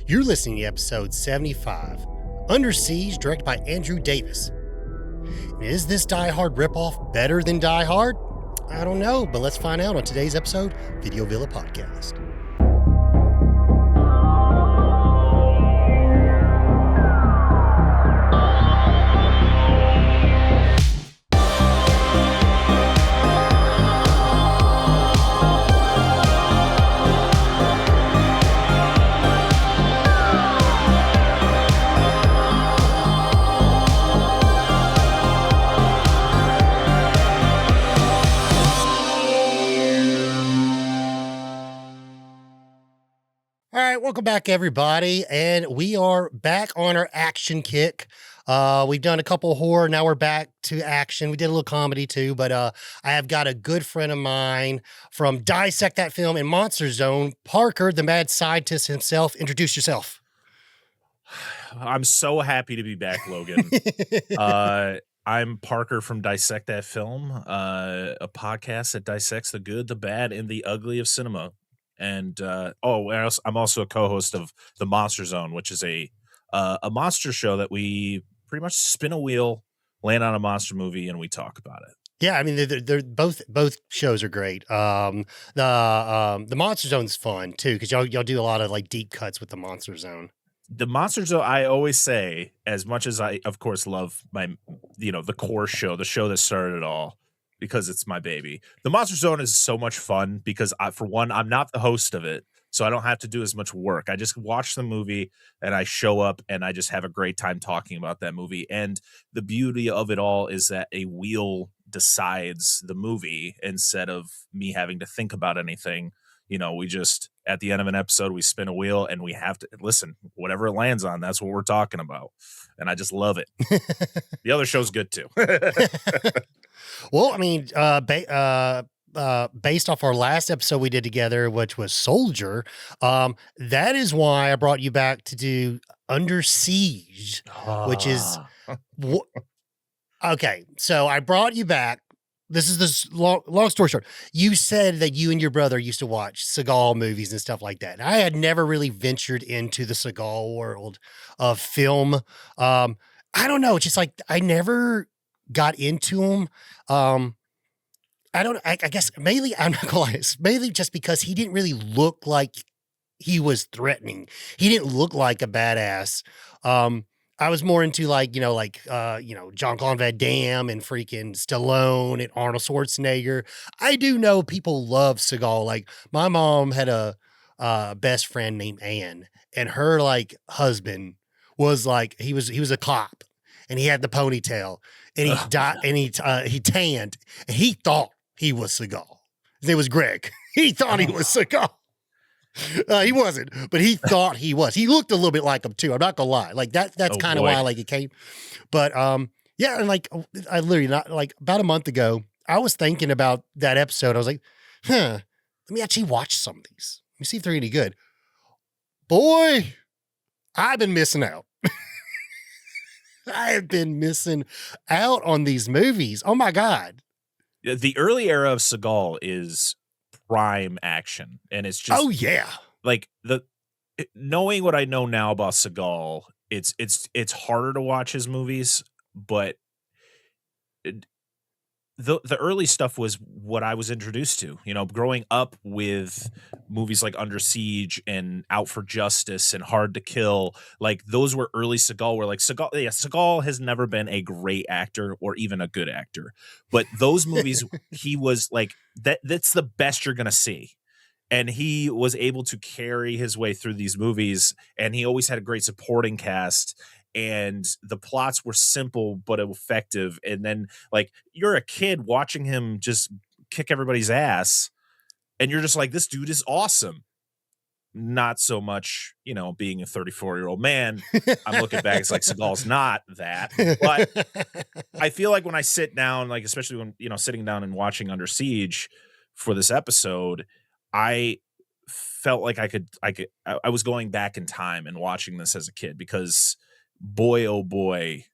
You're listening to episode 75, Under Siege, directed by Andrew Davis. And is this Die Hard ripoff better than Die Hard? I don't know, but let's find out on today's episode, Video Villa Podcast. All right, welcome back, everybody, and we are back on our action kick. We've done a couple horror, now we're back to action. We did a little comedy too, but I have got a good friend of mine from Dissect That Film and Monster Zone, Parker, the mad scientist himself. Introduce yourself. I'm so happy to be back, Logan. I'm Parker from Dissect That Film, a podcast that dissects the good, the bad, and the ugly of cinema. And I'm also a co-host of the Monster Zone, which is a monster show that we pretty much spin a wheel, land on a monster movie, and we talk about it. Yeah, I mean, they're both shows are great. The Monster Zone's fun too because y'all do a lot of like deep cuts with the Monster Zone. The Monster Zone, I always say, as much as I, of course, love the core show, the show that started it all, because it's my baby. The Monster Zone is so much fun because, for one, I'm not the host of it, so I don't have to do as much work. I just watch the movie and I show up and I just have a great time talking about that movie. And the beauty of it all is that a wheel decides the movie instead of me having to think about anything. You know, we just, at the end of an episode, we spin a wheel and we have to listen, whatever it lands on, that's what we're talking about. And I just love it. The other show's good too. Well, I mean, based off our last episode we did together, which was Soldier, that is why I brought you back to do Under Siege, which is okay. So I brought you back. This is this long story short. You said that you and your brother used to watch Seagal movies and stuff like that. And I had never really ventured into the Seagal world of film. I don't know. It's just like I never got into him. I guess mainly, I'm not gonna lie, it's mainly just because he didn't really look like he was threatening. He didn't look like a badass. I was more into Jean-Claude Van Damme and freaking Stallone and Arnold Schwarzenegger. I do know people love Seagal. Like my mom had a best friend named Ann, and her like husband was like, he was a cop and he had the ponytail and he died and he tanned and he thought he was Seagal. His name was Greg. He thought he was Seagal. He wasn't, but he thought he was. He looked a little bit like him too. I'm not gonna lie. Like that's kind of why like it came. But yeah, and like I literally not like about a month ago, I was thinking about that episode. I was like, let me actually watch some of these. Let me see if they're any good. Boy, I've been missing out. I have been missing out on these movies. Oh my God. The early era of Seagal is prime action, and it's just like knowing what I know now about Seagal, it's harder to watch his movies, but the early stuff was what I was introduced to, growing up with movies like Under Siege and Out for Justice and Hard to Kill. Like those were early Seagal, where like Seagal has never been a great actor or even a good actor, but those movies, he was like, that's the best you're going to see. And he was able to carry his way through these movies, and he always had a great supporting cast. And the plots were simple but effective. And then, like, you're a kid watching him just kick everybody's ass, and you're just like, this dude is awesome. Not so much, being a 34-year-old man. I'm looking back, it's like Seagal's not that. But I feel like when I sit down, like, especially when, sitting down and watching Under Siege for this episode, I felt like I was going back in time and watching this as a kid, because boy, oh boy,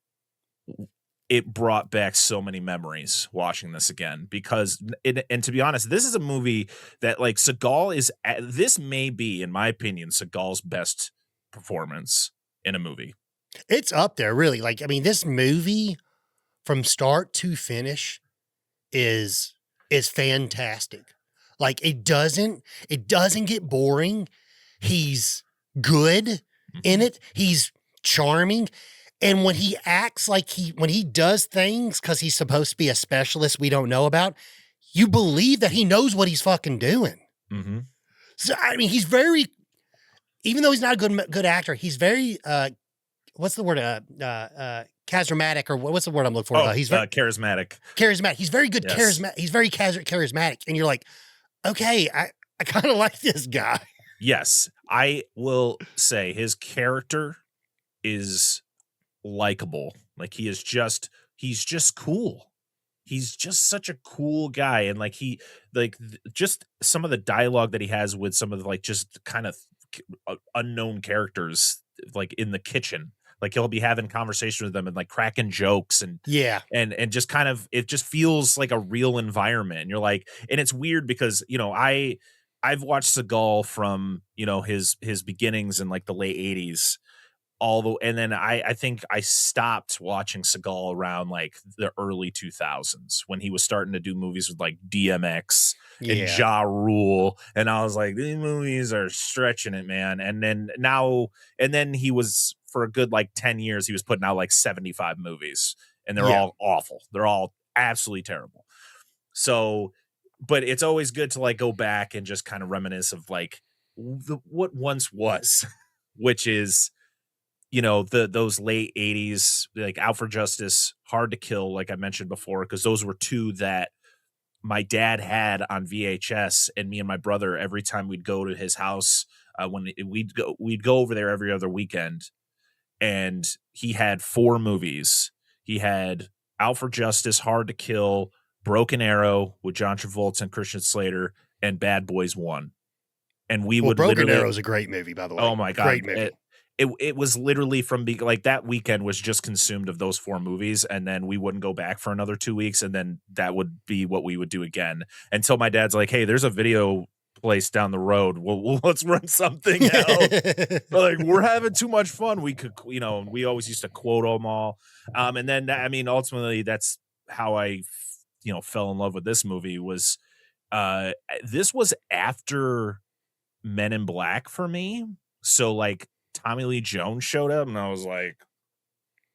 it brought back so many memories watching this again. Because and to be honest, this is a movie that, like, Seagal is, this may be, in my opinion, Seagal's best performance in a movie. It's up there, really. Like, I mean, this movie from start to finish is fantastic. Like, it doesn't get boring. He's good in it. He's charming. And when he acts like when he does things because he's supposed to be a specialist we don't know about, you believe that he knows what he's fucking doing. Mm-hmm. So, I mean, he's very, even though he's not a good actor, he's very, what's the word? Charismatic, or what's the word I'm looking for? Oh, He's very charismatic. charismatic. He's very good. Yes. He's very charismatic. And you're like, okay, I kind of like this guy. Yes. I will say his character is likable. Like he's just cool. He's just such a cool guy. And like just some of the dialogue that he has with some of the like just kind of unknown characters like in the kitchen. Like he'll be having conversation with them and like cracking jokes and and just kind of, it just feels like a real environment. And you're like, and it's weird because, you know, I've watched Seagal from, you know, his beginnings in like the late 80s. And then I think I stopped watching Seagal around like the early 2000s when he was starting to do movies with like DMX and Ja Rule. And I was like, these movies are stretching it, man. And then he was, for a good like 10 years, he was putting out like 75 movies and they're all awful. They're all absolutely terrible. So, but it's always good to like go back and just kind of reminisce of like what once was, which is, you know, those late 80s, like Out for Justice, Hard to Kill, like I mentioned before, because those were two that my dad had on VHS, and me and my brother, every time we'd go to his house, when we'd go over there every other weekend, and he had 4 movies. He had Out for Justice, Hard to Kill, Broken Arrow with John Travolta and Christian Slater, and Bad Boys 1. And we would Broken literally, Arrow is a great movie, by the way. oh my God. Great movie. It was literally from like that weekend was just consumed of those 4 movies, and then we wouldn't go back for another 2 weeks, and then that would be what we would do again until my dad's like, "Hey, there's a video place down the road. Well let's run something out." Like, we're having too much fun. We could, you know, we always used to quote them all, and then I mean, ultimately, that's how I, you know, fell in love with this movie. Was this was after Men in Black for me, so like Tommy Lee Jones showed up and I was like,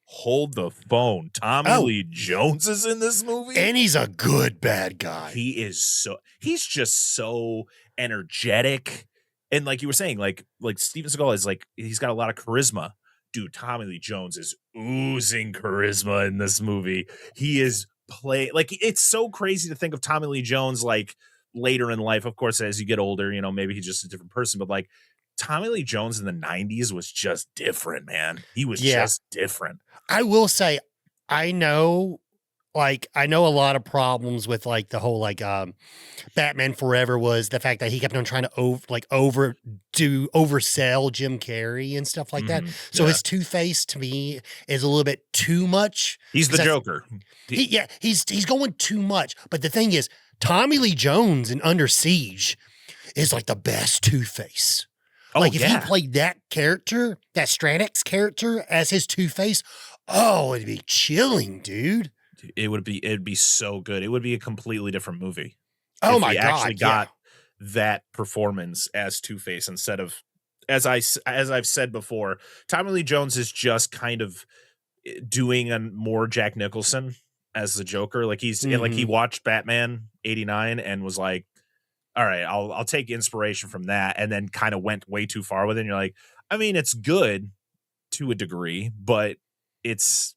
hold the phone. Tommy Lee Jones is in this movie. And he's a good bad guy. He's just so energetic. And like you were saying, like Steven Seagal is like, he's got a lot of charisma. Dude, Tommy Lee Jones is oozing charisma in this movie. He is like, it's so crazy to think of Tommy Lee Jones like later in life. Of course, as you get older, you know, maybe he's just a different person, but like Tommy Lee Jones in the 90s was just different, man. He was just different. I will say, I know a lot of problems with like the whole like Batman Forever was the fact that he kept on trying to oversell Jim Carrey and stuff like that. So his Two-Face to me is a little bit too much. He's the Joker. He's going too much. But the thing is, Tommy Lee Jones in Under Siege is like the best Two-Face. Like if he played that character, that Stranex character as his Two-Face, it'd be chilling, dude. It'd be so good. It would be a completely different movie. Oh my God. Actually got that performance as Two-Face instead of, as I've said before, Tommy Lee Jones is just kind of doing a more Jack Nicholson as the Joker. Like like he watched Batman 89 and was like, all right, I'll take inspiration from that, and then kind of went way too far with it. And you're like, I mean, it's good to a degree, but it's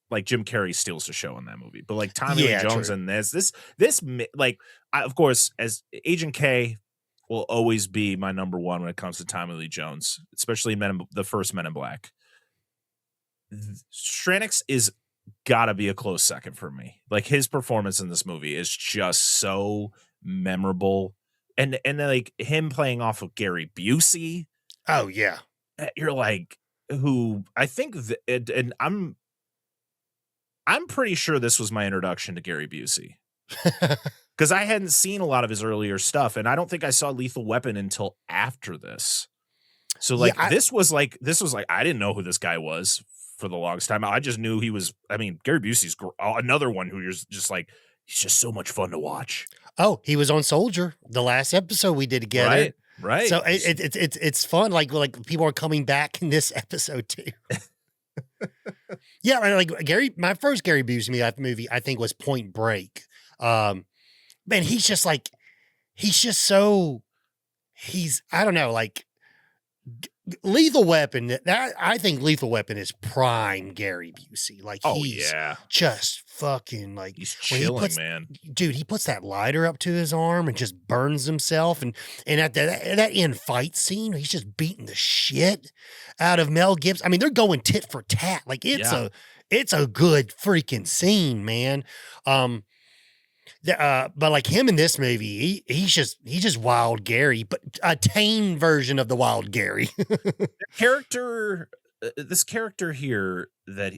like Jim Carrey steals the show in that movie. But like Tommy Lee Jones in this like, of course, as Agent K will always be my number one when it comes to Tommy Lee Jones, especially the first Men in Black. Stranex is gotta be a close second for me. Like his performance in this movie is just so memorable. And like him playing off of Gary Busey. Oh yeah. You're like, who I think, and I'm pretty sure this was my introduction to Gary Busey. Because I hadn't seen a lot of his earlier stuff, and I don't think I saw Lethal Weapon until after this. So Yeah, this was like I didn't know who this guy was for the longest time. I just knew he was. I mean, Gary Busey's another one who you're just like he's just so much fun to watch. oh, he was on Soldier, the last episode we did together. Right, right. So it's fun. Like people are coming back in this episode too. Yeah, like my first Gary Busey movie I think was Point Break. Man, he's just like I don't know, like Lethal Weapon. That I think Lethal Weapon is prime Gary Busey. Like Oh he's yeah, just fucking like he's when chilling, man. dude, he puts that lighter up to his arm and just burns himself. And at that end fight scene, he's just beating the shit out of Mel Gibson. I mean, they're going tit for tat. Like it's a good freaking scene, man. But like him in this movie, he's just Wild Gary, but a tame version of the Wild Gary. This character here that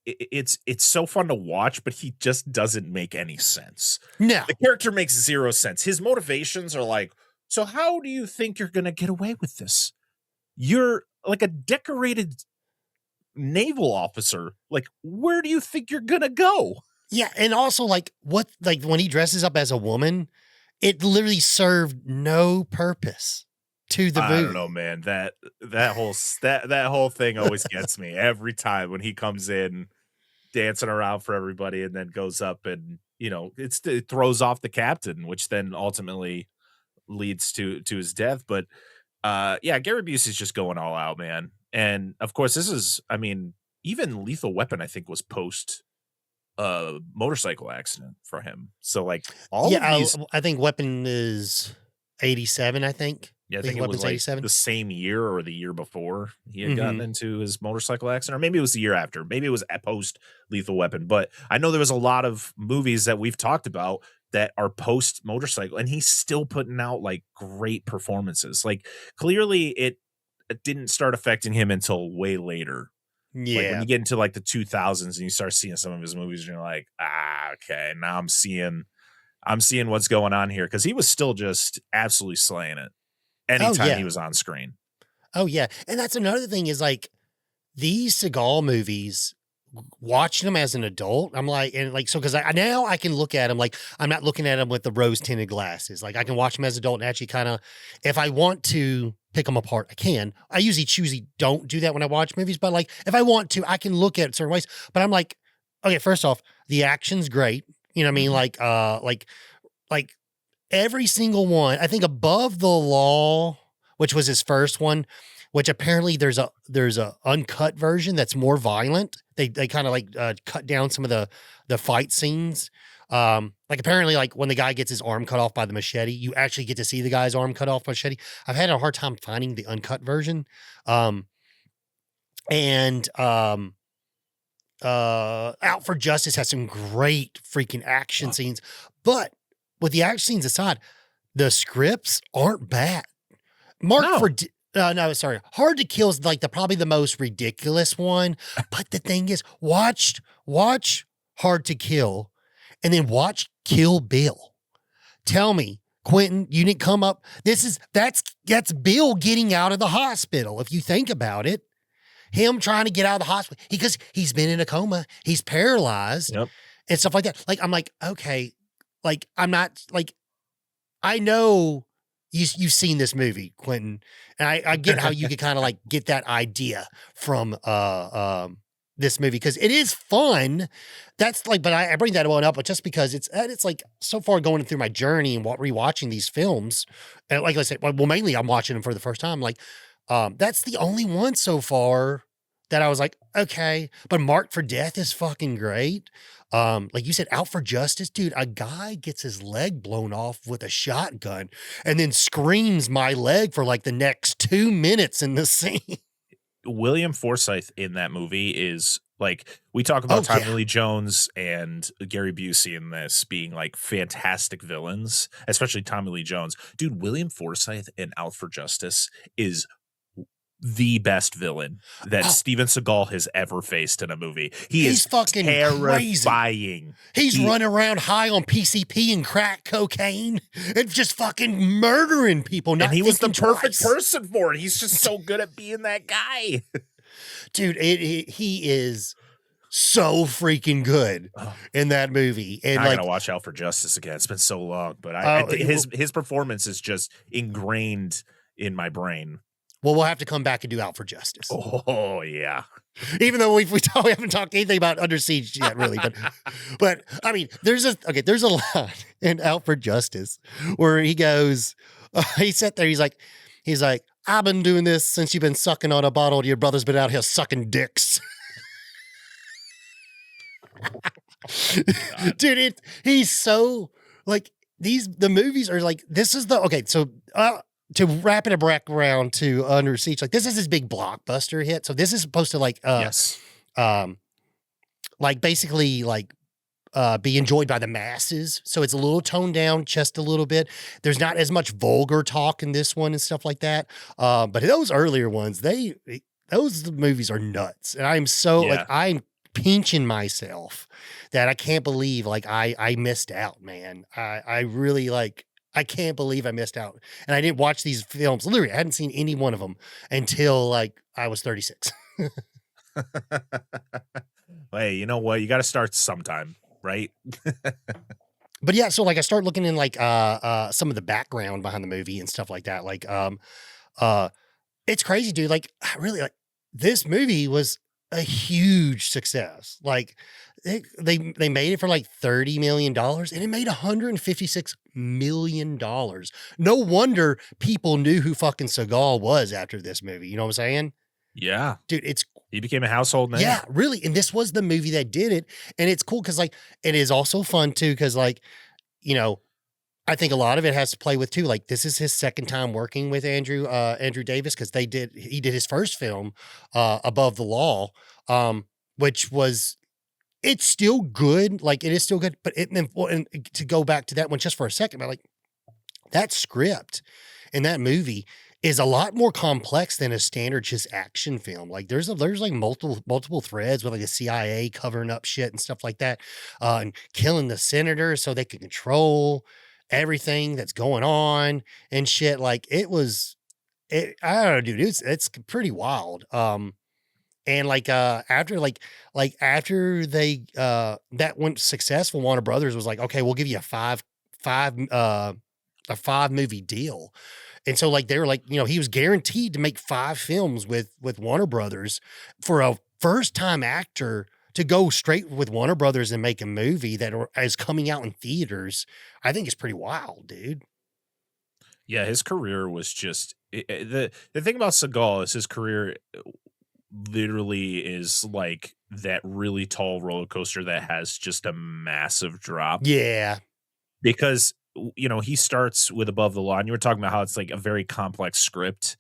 it's so fun to watch, but he just doesn't make any sense. No, The character makes zero sense. His motivations are like, so how do you think you're gonna get away with this? You're like a decorated naval officer. Like, where do you think you're gonna go? yeah, and also like when he dresses up as a woman, it literally served no purpose to the movie. I don't know, man. That whole thing always gets me every time when he comes in dancing around for everybody and then goes up and it throws off the captain, which then ultimately leads to his death. But yeah, Gary Busey's just going all out, man. And of course, this is, I mean, even Lethal Weapon, I think, was post motorcycle accident for him. So like all of these, I think Weapon is 87. I think. yeah, I think it was like the same year or the year before he had gotten into his motorcycle accident, or maybe it was the year after. Maybe it was at post Lethal Weapon. But I know there was a lot of movies that we've talked about that are post motorcycle, and he's still putting out like great performances. Like clearly, it didn't start affecting him until way later. Yeah. Like when you get into like the 2000s and you start seeing some of his movies, and you're like, okay, now I'm seeing what's going on here, because he was still just absolutely slaying it anytime he was on screen. Oh yeah, and that's another thing is like these Seagal movies. Watching them as an adult, I'm like, and like, so because now I can look at them like I'm not looking at them with the rose tinted glasses. Like I can watch them as an adult and actually kind of, if I want to pick them apart, I can. I usually don't do that when I watch movies, but like if I want to, I can look at it certain ways. But I'm like, okay, first off, the action's great. You know what I mean? Like every single one. I think Above the Law, which was his first one, which apparently there's a uncut version that's more violent. They kind of like cut down some of the fight scenes. Like apparently like when the guy gets his arm cut off by the machete, you actually get to see the guy's arm cut off by machete. I've had a hard time finding the uncut version. Out for Justice has some great freaking action scenes, but with the action scenes aside, the scripts aren't bad. Hard to Kill is like probably the most ridiculous one. But the thing is, watch Hard to Kill, and then watch Kill Bill. Tell me, Quentin, you didn't come up. That's Bill getting out of the hospital. If you think about it, him trying to get out of the hospital because he's been in a coma, he's paralyzed, and stuff like that. Like I'm like, okay, like I'm not like I know. You've seen this movie, Quentin, and I get how you could kind of like get that idea from this movie because it is fun. That's like, but I bring that one up, but just because it's like so far going through my journey and rewatching these films, and like I said, well, mainly I'm watching them for the first time. Like, that's the only one so far that I was like, okay, but Marked for Death is fucking great. Like you said, Out for Justice, dude, a guy gets his leg blown off with a shotgun and then screams my leg for like the next 2 minutes in the scene. William Forsythe in that movie is like, we talk about Tommy Lee Jones and Gary Busey in this being like fantastic villains, especially Tommy Lee Jones. Dude, William Forsythe in Out for Justice is the best villain that Oh, Steven Seagal has ever faced in a movie. He he's is fucking crazy. terrifying. He's running around high on PCP and crack cocaine and just fucking murdering people. Not And he was the thinking perfect twice. person for it. He's just so good at being that guy. Dude, he is so freaking good in that movie. And I like, gotta watch Out for Justice again. It's been so long, but his performance is just ingrained in my brain. well, we'll have to come back and do Out for Justice. Oh yeah. Even though we haven't talked anything about Under Siege yet, really. But I mean, there's a line in Out for Justice where he goes, he sat there, he's like, I've been doing this since you've been sucking on a bottle. Your brother's been out here sucking dicks. Dude, he's so like the movies are like, this is the okay. So to wrap it back around to Under Siege, like this is his big blockbuster hit. So this is supposed to like Yes. like basically like be enjoyed by the masses. So it's a little toned down just a little bit. There's not as much vulgar talk in this one and stuff like that. But those earlier ones, those movies are nuts. And I'm so like I'm pinching myself that I can't believe like I missed out, man. I really like I can't believe I missed out. And I didn't watch these films. Literally, I hadn't seen any one of them until like I was 36. Hey, you know what? You got to start sometime, right? But yeah, so like I start looking in like some of the background behind the movie and stuff like that. Like it's crazy, dude. Like really like this movie was a huge success. Like they made it for like $30 million and it made $156 million. No wonder people knew who fucking Seagal was after this movie. You know what I'm saying? Yeah. Dude, He became a household name. yeah, really. And this was the movie that did it. And it's cool because like it is also fun too, because like, you know, I think a lot of it has to play with too. Like this is his second time working with Andrew Davis because he did his first film, Above the Law, which was it's still good. Like it is still good, but and to go back to that one just for a second, but like that script in that movie is a lot more complex than a standard just action film. Like there's like multiple threads with like the CIA covering up shit and stuff like that, and killing the senator so they can control everything that's going on and shit. Like I don't know, dude. It's pretty wild. And like after after they that went successful, Warner Brothers was like, okay, we'll give you a five movie deal. And so like they were like, you know, he was guaranteed to make 5 films with Warner Brothers. For a first time actor to go straight with Warner Brothers and make a movie that is coming out in theaters, I think is pretty wild, dude. Yeah, his career was just the thing about Seagal is his career literally is like that really tall roller coaster that has just a massive drop. Yeah. Because you know, he starts with Above the Law, and you were talking about how it's like a very complex script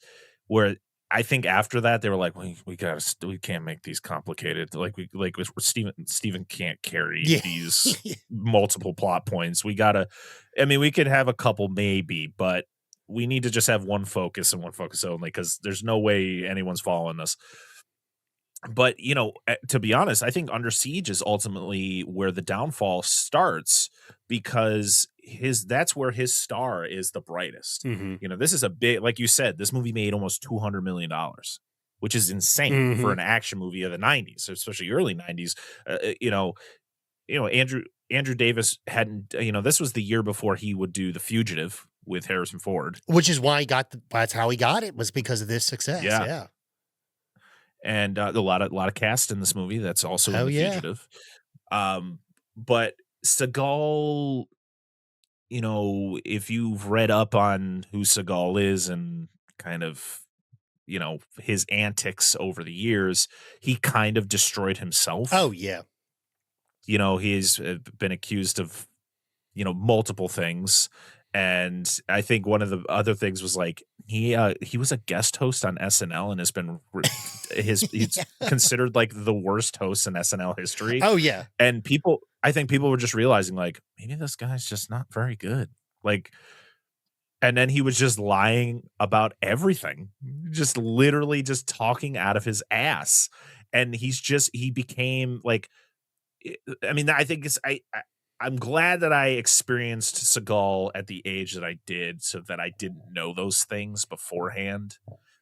where I think after that they were like, we can't make these complicated. Like Steven can't carry these multiple plot points. We could have a couple maybe, but we need to just have one focus and one focus only, because there's no way anyone's following us. But, you know, to be honest, I think Under Siege is ultimately where the downfall starts, because that's where his star is the brightest. Mm-hmm. You know, this is a big, like you said, this movie made almost $200 million, which is insane for an action movie of the 90s, especially early 90s. Andrew Davis hadn't, this was the year before he would do The Fugitive with Harrison Ford. Which is why that's how he got it, was because of this success. Yeah. And a lot of cast in this movie that's also in The Fugitive. But Seagal, you know, if you've read up on who Seagal is and kind of, you know, his antics over the years, he kind of destroyed himself. Oh, yeah. You know, he's been accused of, you know, multiple things. And I think one of the other things was like he was a guest host on SNL and has been he's considered like the worst host in SNL history. Oh yeah. And I think people were just realizing like maybe this guy's just not very good. Like And then he was just lying about everything, just literally just talking out of his ass. And he became like, I mean, I think I'm glad that I experienced Seagal at the age that I did, so that I didn't know those things beforehand,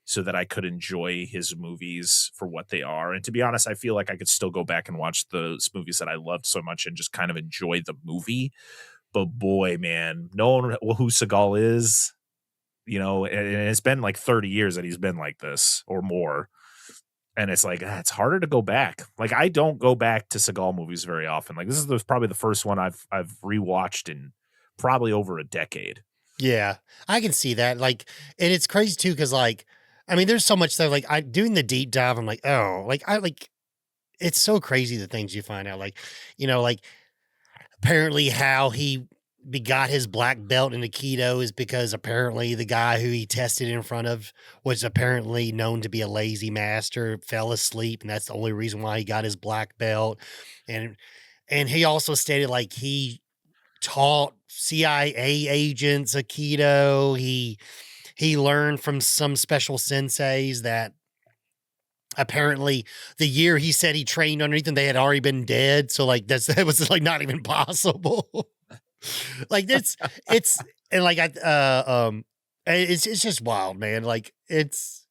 so that I could enjoy his movies for what they are. And to be honest, I feel like I could still go back and watch those movies that I loved so much and just kind of enjoy the movie. But boy, man, knowing who Seagal is, and it's been like 30 years that he's been like this or more. And it's like, it's harder to go back. Like, I don't go back to Seagal movies very often. Like, this is probably the first one I've rewatched in probably over a decade. Yeah, I can see that. Like, and it's crazy too, because like, I mean, there's so much stuff. Like, I doing the deep dive. I'm like, oh, it's so crazy the things you find out. Like, like apparently how he got his black belt in Aikido is because apparently the guy who he tested in front of was apparently known to be a lazy master, fell asleep, and that's the only reason why he got his black belt. And he also stated like he taught CIA agents Aikido. He learned from some special senseis that apparently the year he said he trained underneath them, they had already been dead. So like that was like not even possible. Like it's and like it's just wild, man. Like it's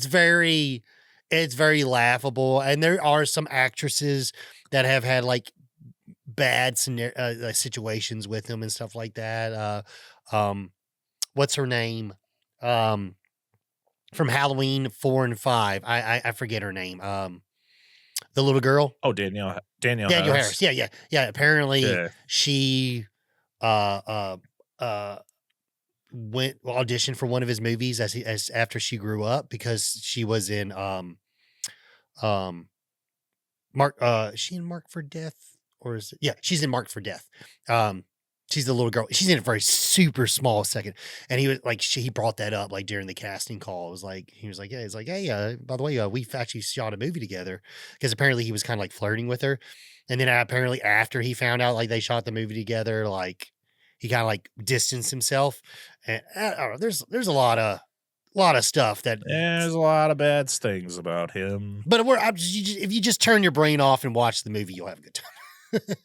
very laughable, and there are some actresses that have had like bad situations with him and stuff like that. What's her name? From Halloween 4 and 5. I forget her name. The little girl. Oh, Danielle Harris. Yeah. Apparently Yeah. she went auditioned for one of his movies as after she grew up, because she was in Mark she in Mark for Death, or is it, yeah, she's in Mark for Death. She's the little girl. She's in a very super small second. And he was like, he brought that up like during the casting call. It was like, he was like, yeah, he's like, hey, by the way, we've actually shot a movie together, because apparently he was kind of like flirting with her. And then apparently after he found out like they shot the movie together, like he kind of like distanced himself. And I don't know, there's a lot of stuff that there's a lot of bad things about him. But if you just turn your brain off and watch the movie, you'll have a good time.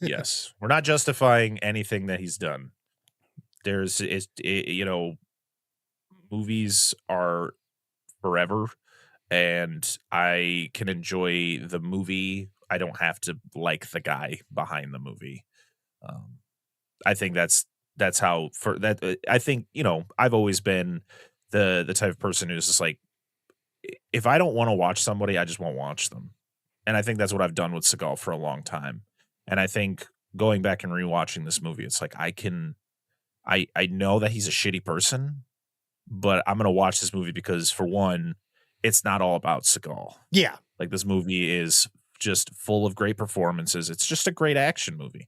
Yes, we're not justifying anything that he's done. Movies are forever, and I can enjoy the movie. I don't have to like the guy behind the movie. I think that's how for that. I think, I've always been the type of person who's just like, if I don't want to watch somebody, I just won't watch them. And I think that's what I've done with Seagal for a long time. And I think going back and rewatching this movie, it's like I know that he's a shitty person, but I'm going to watch this movie because, for one, it's not all about Seagal. Yeah. Like, this movie is just full of great performances. It's just a great action movie.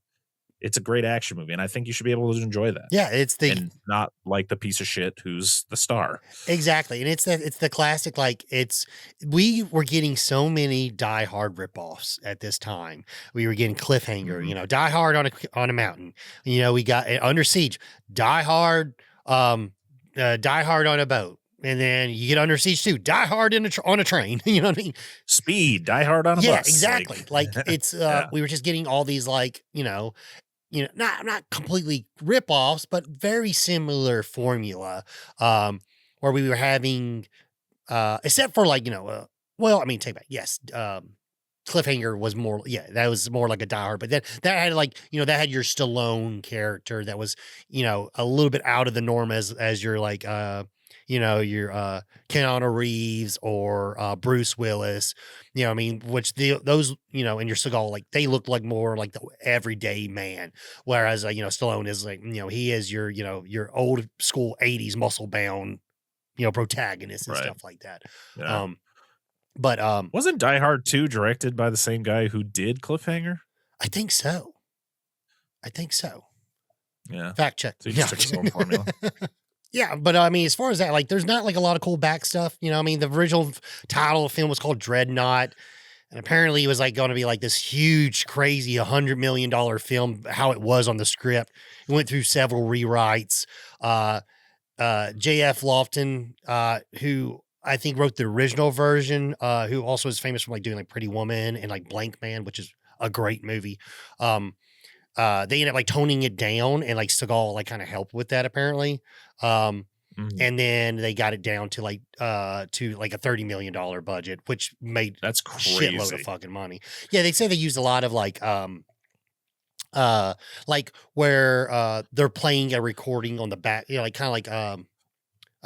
It's a great action movie, and I think you should be able to enjoy that. Yeah, and not like the piece of shit who's the star. Exactly. And it's the classic, like we were getting so many Die Hard ripoffs at this time. We were getting Cliffhanger, Die Hard on a mountain. We got Under Siege, Die Hard on a boat. And then you get Under Siege 2, Die Hard on a train. You know what I mean? Speed, Die Hard on a bus. Yeah, exactly. Like it's we were just getting all these like, not completely rip-offs, but very similar formula, where we were having, except for like, take back. Yes. Cliffhanger was more, that was more like a Die Hard, but then that had like, that had your Stallone character that was, a little bit out of the norm as your like, your Keanu Reeves or Bruce Willis, which those, and your Seagal, like they look like more like the everyday man. Whereas, Stallone is like, he is your old school 80s muscle bound, protagonist and stuff like that. Yeah. But wasn't Die Hard 2 directed by the same guy who did Cliffhanger? I think so. Yeah. Fact check. So he just took his own formula. Yeah, but I mean, as far as that, like, there's not like a lot of cool back stuff. The original title of the film was called Dreadnought, and apparently it was like going to be like this huge, crazy $100 million film. How it was on the script, it went through several rewrites. J.F. Lofton, who I think wrote the original version, who also is famous for like doing like Pretty Woman and like Blank Man, which is a great movie. Um, they ended up like toning it down, and like Seagal like kind of helped with that apparently. Um, Mhm. and then they got it down to like a $30 million budget, which made That's a shitload of crazy. fucking money. Yeah, they say they used a lot of like where they're playing a recording on the back, you know, like kind of like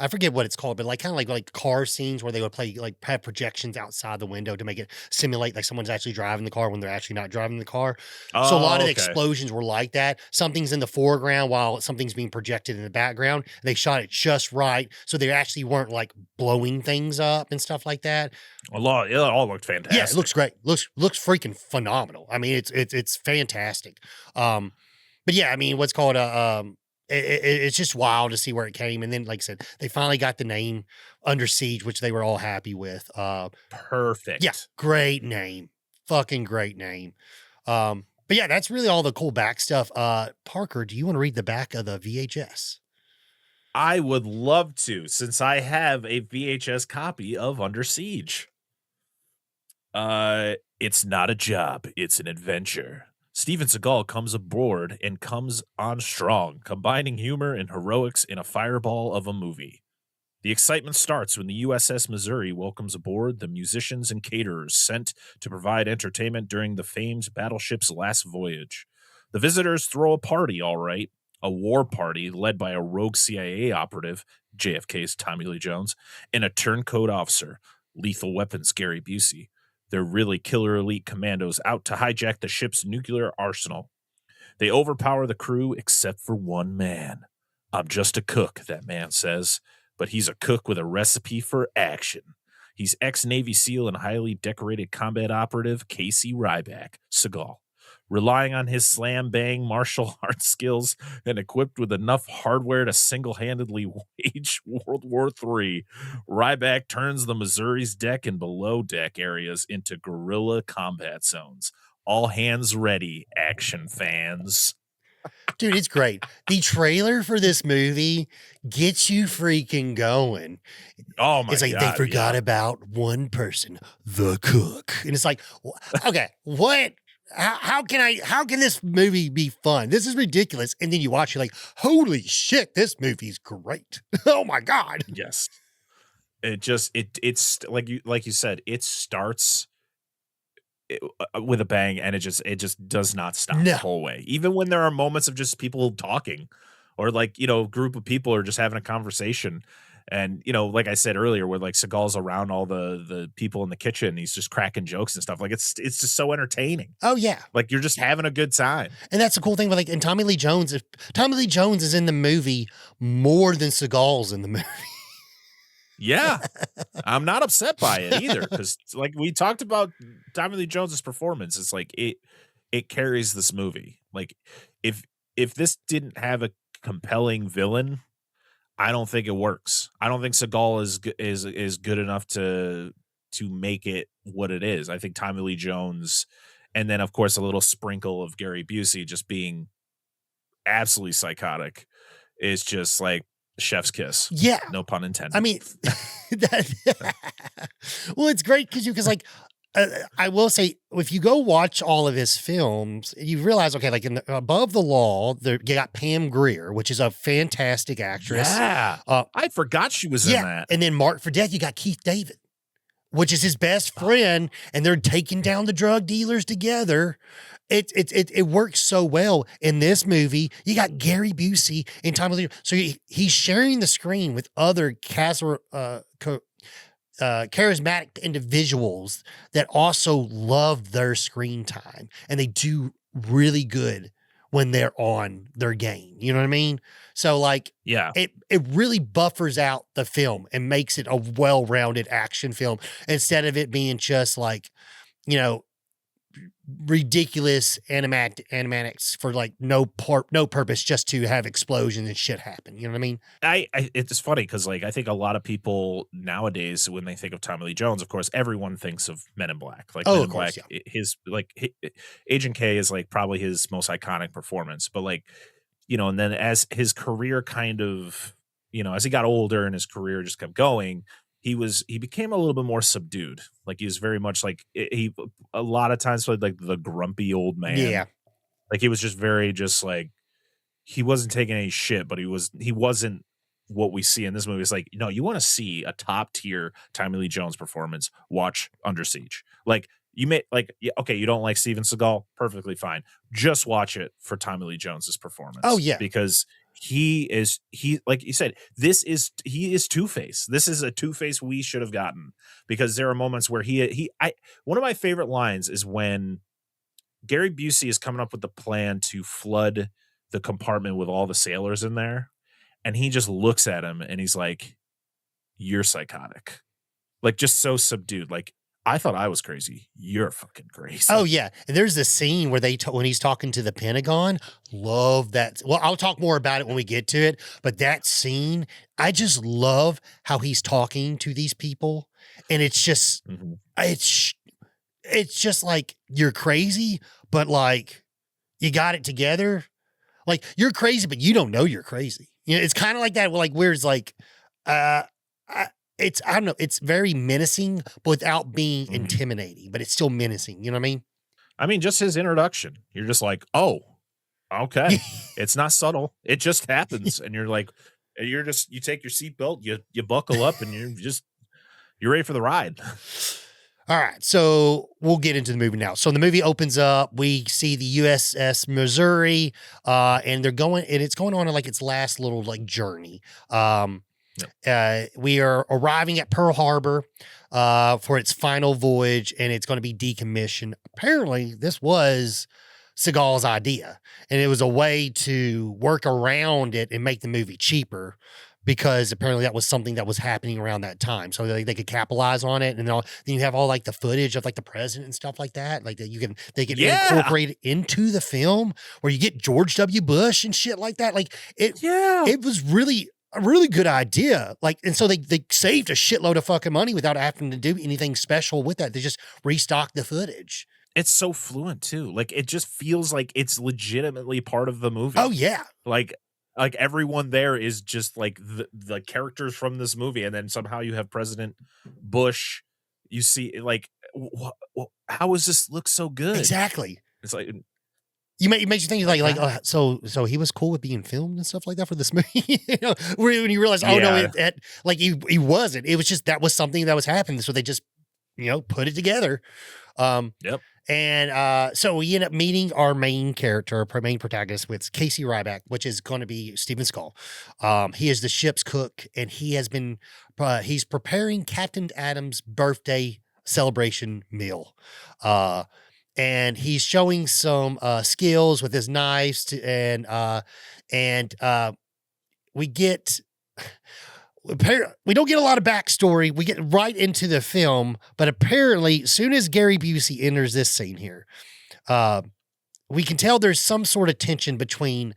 I forget what it's called, but like kind of like car scenes where they would play like have projections outside the window to make it simulate like someone's actually driving the car when they're actually not driving the car. So a lot Oh, of the okay. explosions were like that. Something's in the foreground while something's being projected in the background. They shot it just right, so they actually weren't like blowing things up and stuff like that. A lot. It all looked Yeah, it looks fantastic. great. Looks freaking phenomenal. I mean, it's fantastic. Um, but yeah, I mean, what's called a it's just wild to see where it came. And then, like I said, they finally got the name Under Siege, which they were all happy with. Yeah, Perfect. great name, fucking great name. But yeah, that's really all the cool back stuff. Parker, do you want to read the back of the VHS? I would love to, since I have a VHS copy of Under Siege. It's not a job, it's an adventure. Steven Seagal comes aboard and comes on strong, combining humor and heroics in a fireball of a movie. The excitement starts when the USS Missouri welcomes aboard the musicians and caterers sent to provide entertainment during the famed battleship's last voyage. The visitors throw a party, all right, a war party led by a rogue CIA operative, JFK's Tommy Lee Jones, and a turncoat officer, Lethal Weapons Gary Busey. They're really killer elite commandos out to hijack the ship's nuclear arsenal. They overpower the crew except for one man. I'm just a cook, that man says, but he's a cook with a recipe for action. He's ex-Navy SEAL and highly decorated combat operative Casey Ryback, Seagal. Relying on his slam-bang martial arts skills and equipped with enough hardware to single-handedly wage World War III, Ryback turns the Missouri's deck and below-deck areas into guerrilla combat zones. All hands ready, action fans. Dude, it's great. The trailer for this movie gets you freaking going. Oh my It's like they god, forgot yeah. about one person, the cook. And it's like, okay, what? How can this movie be fun? This is ridiculous. And then you watch, you're like, holy shit, this movie's great. Oh my God. Yes. It's like you said, it starts with a bang, and it just does not stop the No. whole way. Even when there are moments of just people talking, or like, a group of people are just having a conversation. And, like I said earlier, where like Seagal's around all the people in the kitchen, he's just cracking jokes and stuff. Like it's just so entertaining. Oh yeah. Like you're just having a good time. And that's the cool thing with like, and Tommy Lee Jones, if Tommy Lee Jones is in the movie more than Seagal's in the movie. Yeah. I'm not upset by it either, because like we talked about Tommy Lee Jones's performance, it's like it carries this movie. Like if this didn't have a compelling villain, I don't think it works. I don't think Seagal is good enough to make it what it is. I think Tommy Lee Jones, and then of course a little sprinkle of Gary Busey just being absolutely psychotic, is just like chef's kiss. Yeah. No pun intended. I mean, well, it's great because like, I will say, if you go watch all of his films, you realize, okay, like in Above the Law, you got Pam Grier, which is a fantastic actress. Yeah. I forgot she was in that. And then Mark for Death, you got Keith David, which is his best friend, and they're taking down the drug dealers together. It works so well in this movie. You got Gary Busey and Tommy Lee, so he's sharing the screen with other charismatic individuals that also love their screen time, and they do really good when they're on their game. You know what I mean? So like, Yeah. it really buffers out the film and makes it a well-rounded action film instead of it being just like, ridiculous animatics for like no purpose, just to have explosions and shit happen. You know what I mean? It's funny because like I think a lot of people nowadays, when they think of Tommy Lee Jones, of course everyone thinks of Men in Black. Like Men in Of course, Black, his Agent K is like probably his most iconic performance. But like, and then as his career kind of as he got older and his career just kept going, he became a little bit more subdued. Like he was very much like he a lot of times played like the grumpy old man. Yeah. Like he was just very just like he wasn't taking any shit, but he wasn't what we see in this movie. It's like, you want to see a top tier Tommy Lee Jones performance, watch Under Siege. Like you may like, okay, you don't like Steven Seagal, perfectly fine. Just watch it for Tommy Lee Jones's performance. Oh, yeah. Because he like you said, he is Two-Face. This is a Two-Face we should have gotten, because there are moments where one of my favorite lines is when Gary Busey is coming up with the plan to flood the compartment with all the sailors in there. And he just looks at him and he's like, "You're psychotic." Like just so subdued. Like, I thought I was crazy. You're fucking crazy. Oh yeah. And there's a scene where when he's talking to the Pentagon, love that. Well, I'll talk more about it when we get to it, but that scene, I just love how he's talking to these people. And it's just, it's just like, you're crazy, but like you got it together. Like you're crazy, but you don't know you're crazy. It's kind of like that. Like where it's like, I don't know. It's very menacing, but without being intimidating, but it's still menacing. You know what I mean? I mean, just his introduction. You're just like, oh, okay. It's not subtle. It just happens. And you're like, you take your seatbelt, you buckle up, and you're ready for the ride. All right, so we'll get into the movie now. So the movie opens up. We see the USS Missouri, and it's going on in like its last little like journey. We are arriving at Pearl Harbor for its final voyage, and it's going to be decommissioned. Apparently, this was Seagal's idea, and it was a way to work around it and make the movie cheaper, because apparently that was something that was happening around that time. So they could capitalize on it. And then you have all like the footage of like the president and stuff like that. Like that they can incorporate it into the film, where you get George W. Bush and shit like that. Like it was really a really good idea. Like, and so they saved a shitload of fucking money without having to do anything special with that. They just restocked the footage. It's so fluent too. Like it just feels like it's legitimately part of the movie. Oh yeah. Like everyone there is just like the characters from this movie, and then somehow you have President Bush. You see, like, how does this look so good? Exactly. It's like it makes you think like so he was cool with being filmed and stuff like that for this movie. When you realize, no, like he wasn't. It was just that was something that was happening, so they just put it together. Yep. And so we end up meeting our main character, our main protagonist, with Casey Ryback, which is going to be Steven Seagal. He is the ship's cook, and he's preparing Captain Adams' birthday celebration meal. And he's showing some skills with his knives, and we don't get a lot of backstory. We get right into the film, but apparently, as soon as Gary Busey enters this scene here, we can tell there's some sort of tension between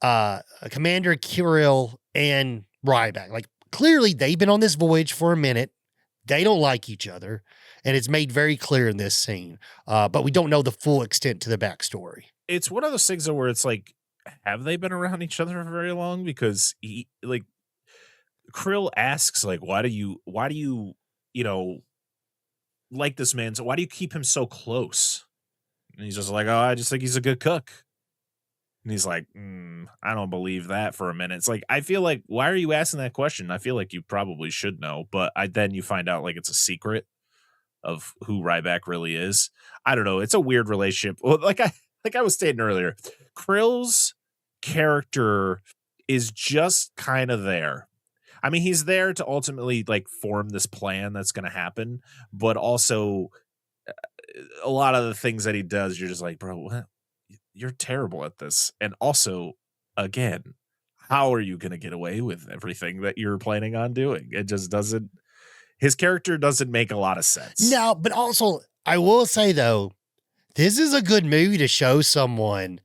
Commander Kirill and Ryback. Like, clearly, they've been on this voyage for a minute. They don't like each other, and it's made very clear in this scene. But we don't know the full extent to the backstory. It's one of those things where it's like, have they been around each other for very long? Because Krill asks, like, why do you like this man? So why do you keep him so close? And he's just like, oh, I just think he's a good cook. And he's like, I don't believe that for a minute. It's like, I feel like, why are you asking that question? I feel like you probably should know, but then you find out like it's a secret of who Ryback really is. I don't know. It's a weird relationship. Well, like I was stating earlier, Krill's character is just kind of there. I mean, he's there to ultimately like form this plan that's going to happen, but also a lot of the things that he does, you're just like, bro, what? You're terrible at this. And also, again, how are you going to get away with everything that you're planning on doing? It just doesn't, his character doesn't make a lot of sense. No, but also, I will say though, this is a good movie to show someone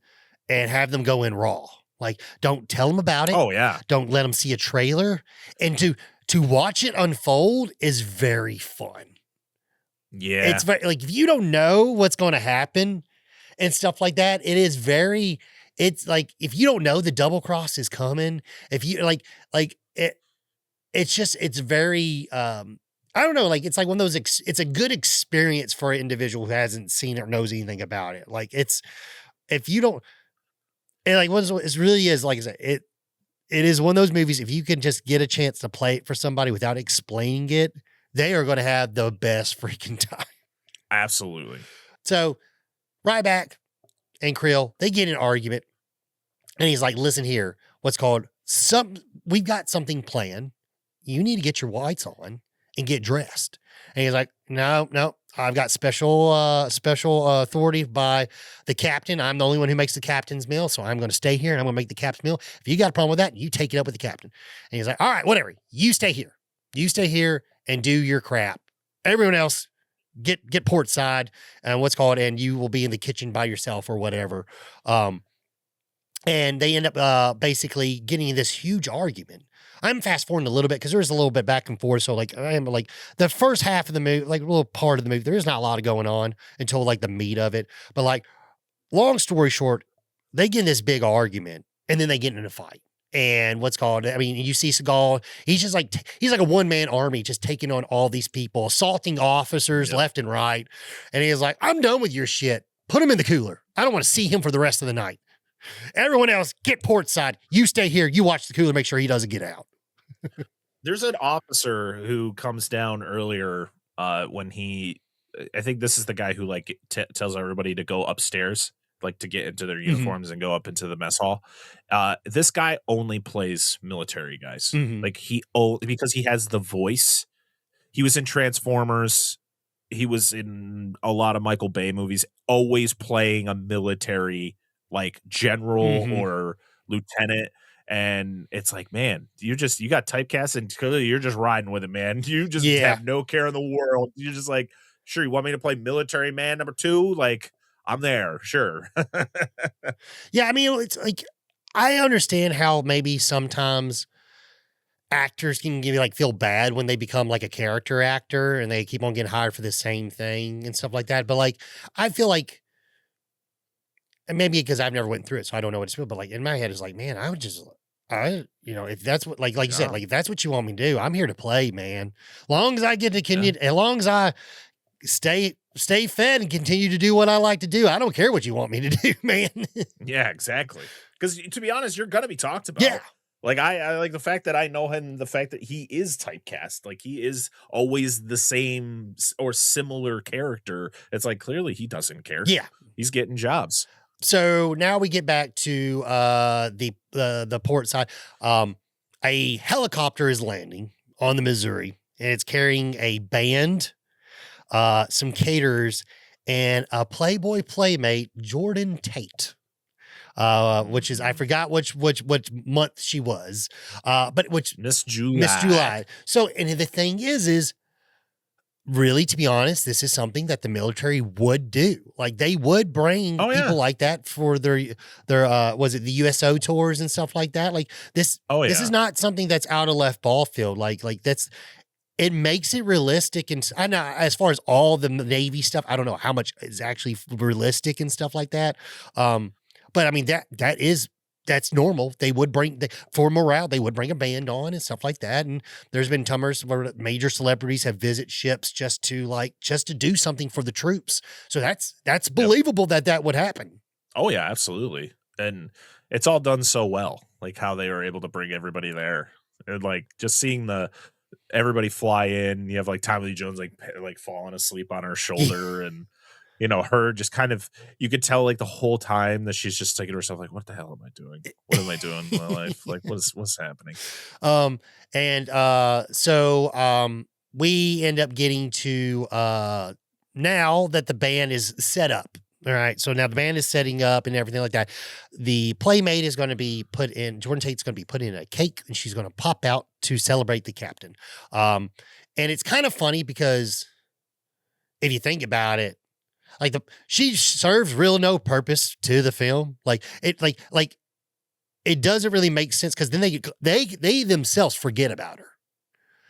and have them go in raw. Like, don't tell them about it. Oh, yeah. Don't let them see a trailer. And to watch it unfold is very fun. Yeah. It's very, like, if you don't know what's going to happen and stuff like that, it's like, if you don't know the double cross is coming, if you like it it's very I don't know, like it's like one of those it's a good experience for an individual who hasn't seen it or knows anything about it. Like it's if you don't and like what it really is, like I said, it is one of those movies. If you can just get a chance to play it for somebody without explaining it, they are going to have the best freaking time. Absolutely. So Ryback and Krill, they get in an argument, and he's like, "Listen here, we've got something planned. You need to get your whites on and get dressed." And he's like, "No, I've got special authority by the captain. I'm the only one who makes the captain's meal, so I'm going to stay here and I'm going to make the captain's meal. If you got a problem with that, you take it up with the captain." And he's like, "All right, whatever. You stay here. You stay here and do your crap. Everyone else, get port side and and you will be in the kitchen by yourself or whatever." And they end up basically getting in this huge argument. I'm fast forwarding a little bit because there's a little bit back and forth. So like I am like the first half of the movie, like a little part of the movie, there is not a lot of going on until like the meat of it. But like long story short, they get in this big argument and then they get in a fight. And I mean, you see Seagal, he's like a one-man army just taking on all these people, assaulting officers left and right. And he's like, "I'm done with your shit. Put him in the cooler. I don't want to see him for the rest of the night. Everyone else, get port side. You stay here. You watch the cooler, make sure he doesn't get out." There's an officer who comes down earlier when I think this is the guy who like tells everybody to go upstairs, like to get into their uniforms and go up into the mess hall. This guy only plays military guys. Like because he has the voice. He was in Transformers. He was in a lot of Michael Bay movies, always playing a military like general or lieutenant. And it's like, man, you got typecast and clearly you're just riding with it, man. You just have no care in the world. You're just like, sure, you want me to play military man number 2? Like, I'm there, sure. Yeah, I mean, it's like, I understand how maybe sometimes actors can feel bad when they become like a character actor and they keep on getting hired for the same thing and stuff like that. But like, I feel like, and maybe because I've never went through it, so I don't know what it's feel. But like in my head, it's like, man, if that's what, like you said, like if that's what you want me to do, I'm here to play, man. Long as I get to continue, as long as I stay fed and continue to do what I like to do, I don't care what you want me to do, man. Yeah, exactly. Because to be honest, you're gonna be talked about. Yeah. Like I like the fact that I know him, the fact that he is typecast, like he is always the same or similar character. It's like clearly he doesn't care. Yeah, he's getting jobs. So now we get back to the port side. A helicopter is landing on the Missouri, and it's carrying a band, some caterers, and a Playboy playmate, Jordan Tate. Which is, I forgot which month she was, but which Miss July. Miss July. So, and the thing is really, to be honest, this is something that the military would do. Like they would bring people like that for their was it the USO tours and stuff like that? Like this, this is not something that's out of left ball field. Like it makes it realistic. And I know as far as all the Navy stuff, I don't know how much is actually realistic and stuff like that. But I mean, that's normal. They would for morale, they would bring a band on and stuff like that. And there's been times where major celebrities have visit ships just to do something for the troops. So that's believable that would happen. Oh yeah, absolutely. And it's all done so well, like how they were able to bring everybody there, and like just seeing everybody fly in. You have like Tommy Lee Jones like falling asleep on her shoulder and. You know, her just kind of, you could tell like the whole time that she's just thinking to herself, like, what the hell am I doing? What am I doing in my life? Like, what's happening? So we end up getting to, now that the band is set up. All right. So now the band is setting up and everything like that. The playmate is going to be Jordan Tate's going to be put in a cake and she's going to pop out to celebrate the captain. And it's kind of funny because if you think about it, like she serves real no purpose to the film. Like it doesn't really make sense because then they themselves forget about her.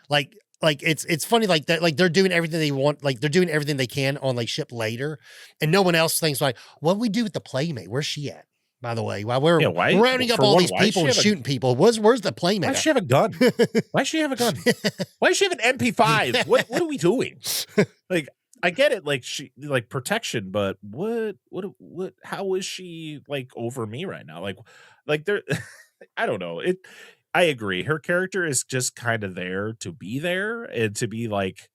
Like it's funny like that. Like they're doing everything they want. Like they're doing everything they can on like ship later, and no one else thinks like, what do we do with the playmate? Where's she at? by the way. While we're Yeah, why? rounding up For all one, these why does people she and have a shooting people, where's the why does playmat she have a gun? Why does she have a gun? Why does she have an MP5? What are we doing? Like, I get it, like she like protection, but what how is she like over me right now? Like there I don't know. I agree. Her character is just kind of there to be there and to be like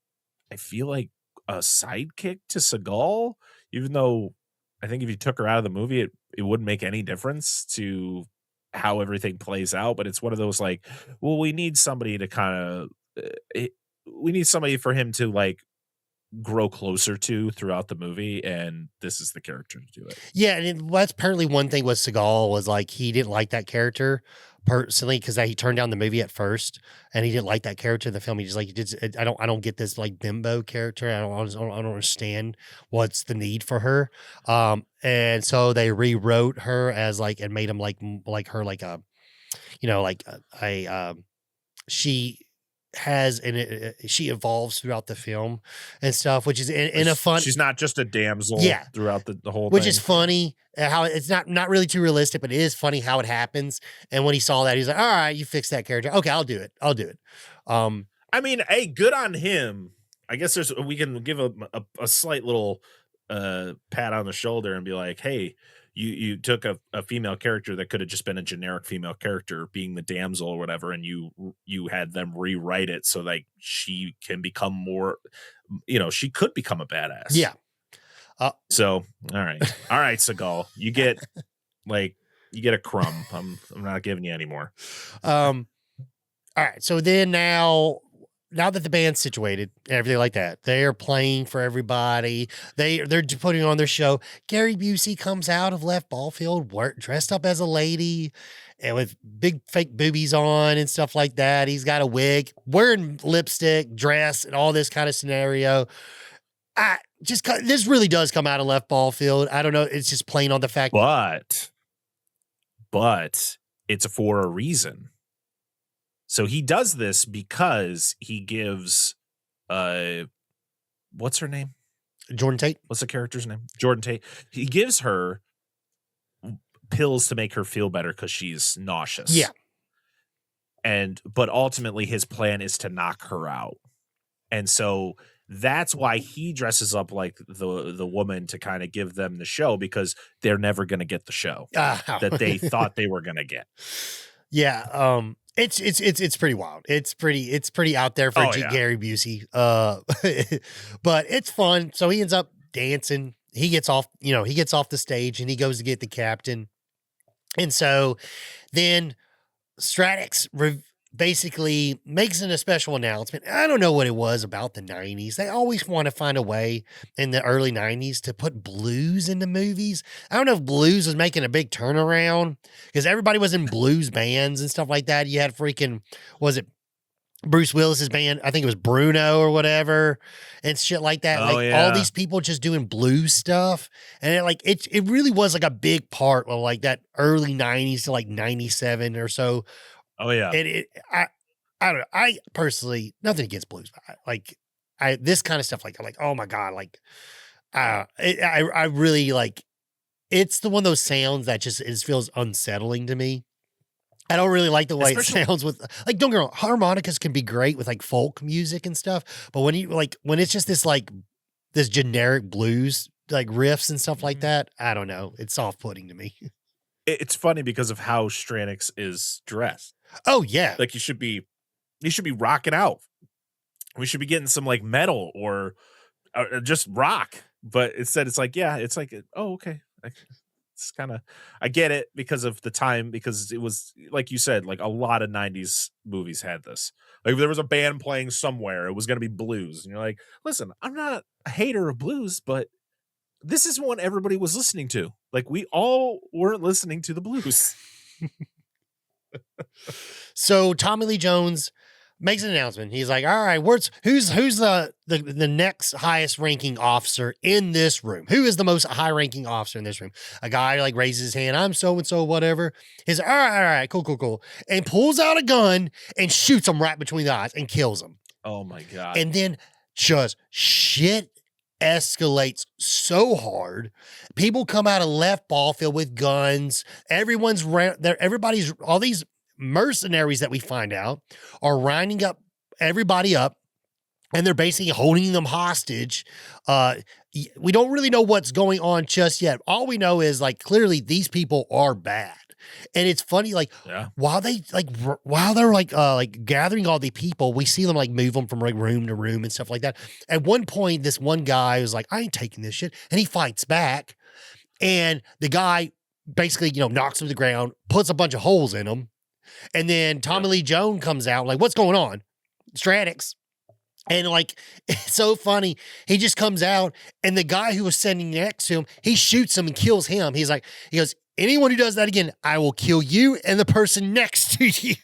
I feel like a sidekick to Seagal, even though I think if you took her out of the movie, it wouldn't make any difference to how everything plays out. But it's one of those like, well, we need somebody to kind of, we need somebody for him to like grow closer to throughout the movie, and this is the character to do it. Yeah, and that's apparently one thing with Seagal was like he didn't like that character personally because he turned down the movie at first, and he didn't like that character in the film. He just like I don't get this like bimbo character. I don't understand what's the need for her. And so they rewrote her as like and made him like her like a like she has and she evolves throughout the film and stuff, which is in a fun. She's not just a damsel throughout the whole which thing. is funny how it's not really too realistic, but it is funny how it happens. And when he saw that, he's like, all right, you fix that character. Okay, I'll do it. I mean, hey, good on him. I guess we can give a slight little pat on the shoulder and be like, hey, you took a female character that could have just been a generic female character being the damsel or whatever, and you had them rewrite it so like she can become more, she could become a badass. Yeah. So all right, Seagal, you get a crumb. I'm not giving you any more. All right. So then now that the band's situated and everything like that, they're playing for everybody. They're putting on their show. Gary Busey comes out of left ball field, dressed up as a lady and with big fake boobies on and stuff like that. He's got a wig, wearing lipstick, dress, and all this kind of scenario. This really does come out of left ball field. I don't know. It's just plain on the fact. But it's for a reason. So he does this because he gives, what's her name? Jordan Tate. What's the character's name? Jordan Tate. He gives her pills to make her feel better because she's nauseous. Yeah. But ultimately his plan is to knock her out. And so that's why he dresses up like the woman to kind of give them the show, because they're never going to get the show that they thought they were going to get. Yeah. It's pretty wild. It's pretty out there for Gary Busey. But it's fun. So he ends up dancing. He gets off the stage and he goes to get the captain. And so then Stratix basically makes a special announcement. I don't know what it was about the 90s. They always want to find a way in the early 90s to put blues into movies. I don't know if blues was making a big turnaround because everybody was in blues bands and stuff like that. You had was it Bruce Willis's band? I think it was Bruno or whatever and shit like that. All these people just doing blues stuff. And it really was like a big part of like that early 90s to like 97 or so. Oh yeah. I don't know. I personally, nothing against blues, but this kind of stuff, I'm like, oh my God, I really like, it's the one of those sounds that just feels unsettling to me. I don't really like the way it sounds with don't get me wrong, harmonicas can be great with like folk music and stuff, but when it's just this generic blues, like riffs and stuff like that, I don't know. It's off-putting to me. It's funny because of how Stratix is dressed. Oh yeah. Like he should be rocking out. We should be getting some like metal or just rock. But instead it's oh, okay. It's kind of, I get it because of the time, because it was, like you said, like a lot of 90s movies had this. Like if there was a band playing somewhere, it was going to be blues. And you're like, listen, I'm not a hater of blues, but this is what everybody was listening to. Like we all weren't listening to the blues. So Tommy Lee Jones makes an announcement. He's like, all right, who's the next highest ranking officer in this room? Who is the most high ranking officer in this room? A guy like raises his hand. I'm so-and-so, whatever. He's like, all right, cool. And pulls out a gun and shoots him right between the eyes and kills him. Oh my God. And then just shit escalates so hard. People come out of left ball field with guns. Everyone's there. Everybody's all these mercenaries that we find out are rounding up everybody up, and they're basically holding them hostage. We don't really know what's going on just yet. All we know is like clearly these people are bad. And it's funny, like Yeah. while they're like gathering all the people, we see them like move them from like room to room and stuff like that. At one point, this one guy was like, "I ain't taking this shit," and he fights back, and the guy basically knocks him to the ground, puts a bunch of holes in him, and then Tommy Lee Jones comes out like, "What's going on?" Stratix. And like, it's so funny. He just comes out, and the guy who was standing next to him, he shoots him and kills him. He goes, "Anyone who does that again, I will kill you and the person next to you."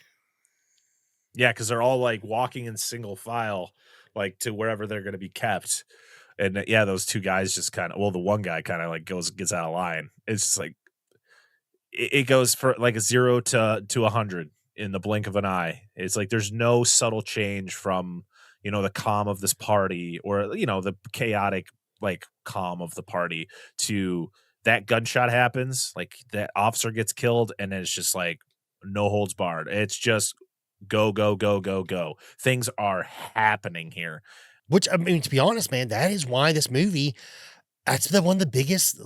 Yeah, because they're all like walking in single file, like to wherever they're going to be kept. And yeah, those two guys just kind of, well, the one guy kind of like gets out of line. It's just like, it goes for like a 0 to 100 in the blink of an eye. It's like there's no subtle change from the calm of this party or the chaotic like calm of the party to that gunshot happens, like that officer gets killed, and then it's just like no holds barred. It's just go go go go go. Things are happening here. Which, I mean, to be honest, man, that is why this movie, that's one of the biggest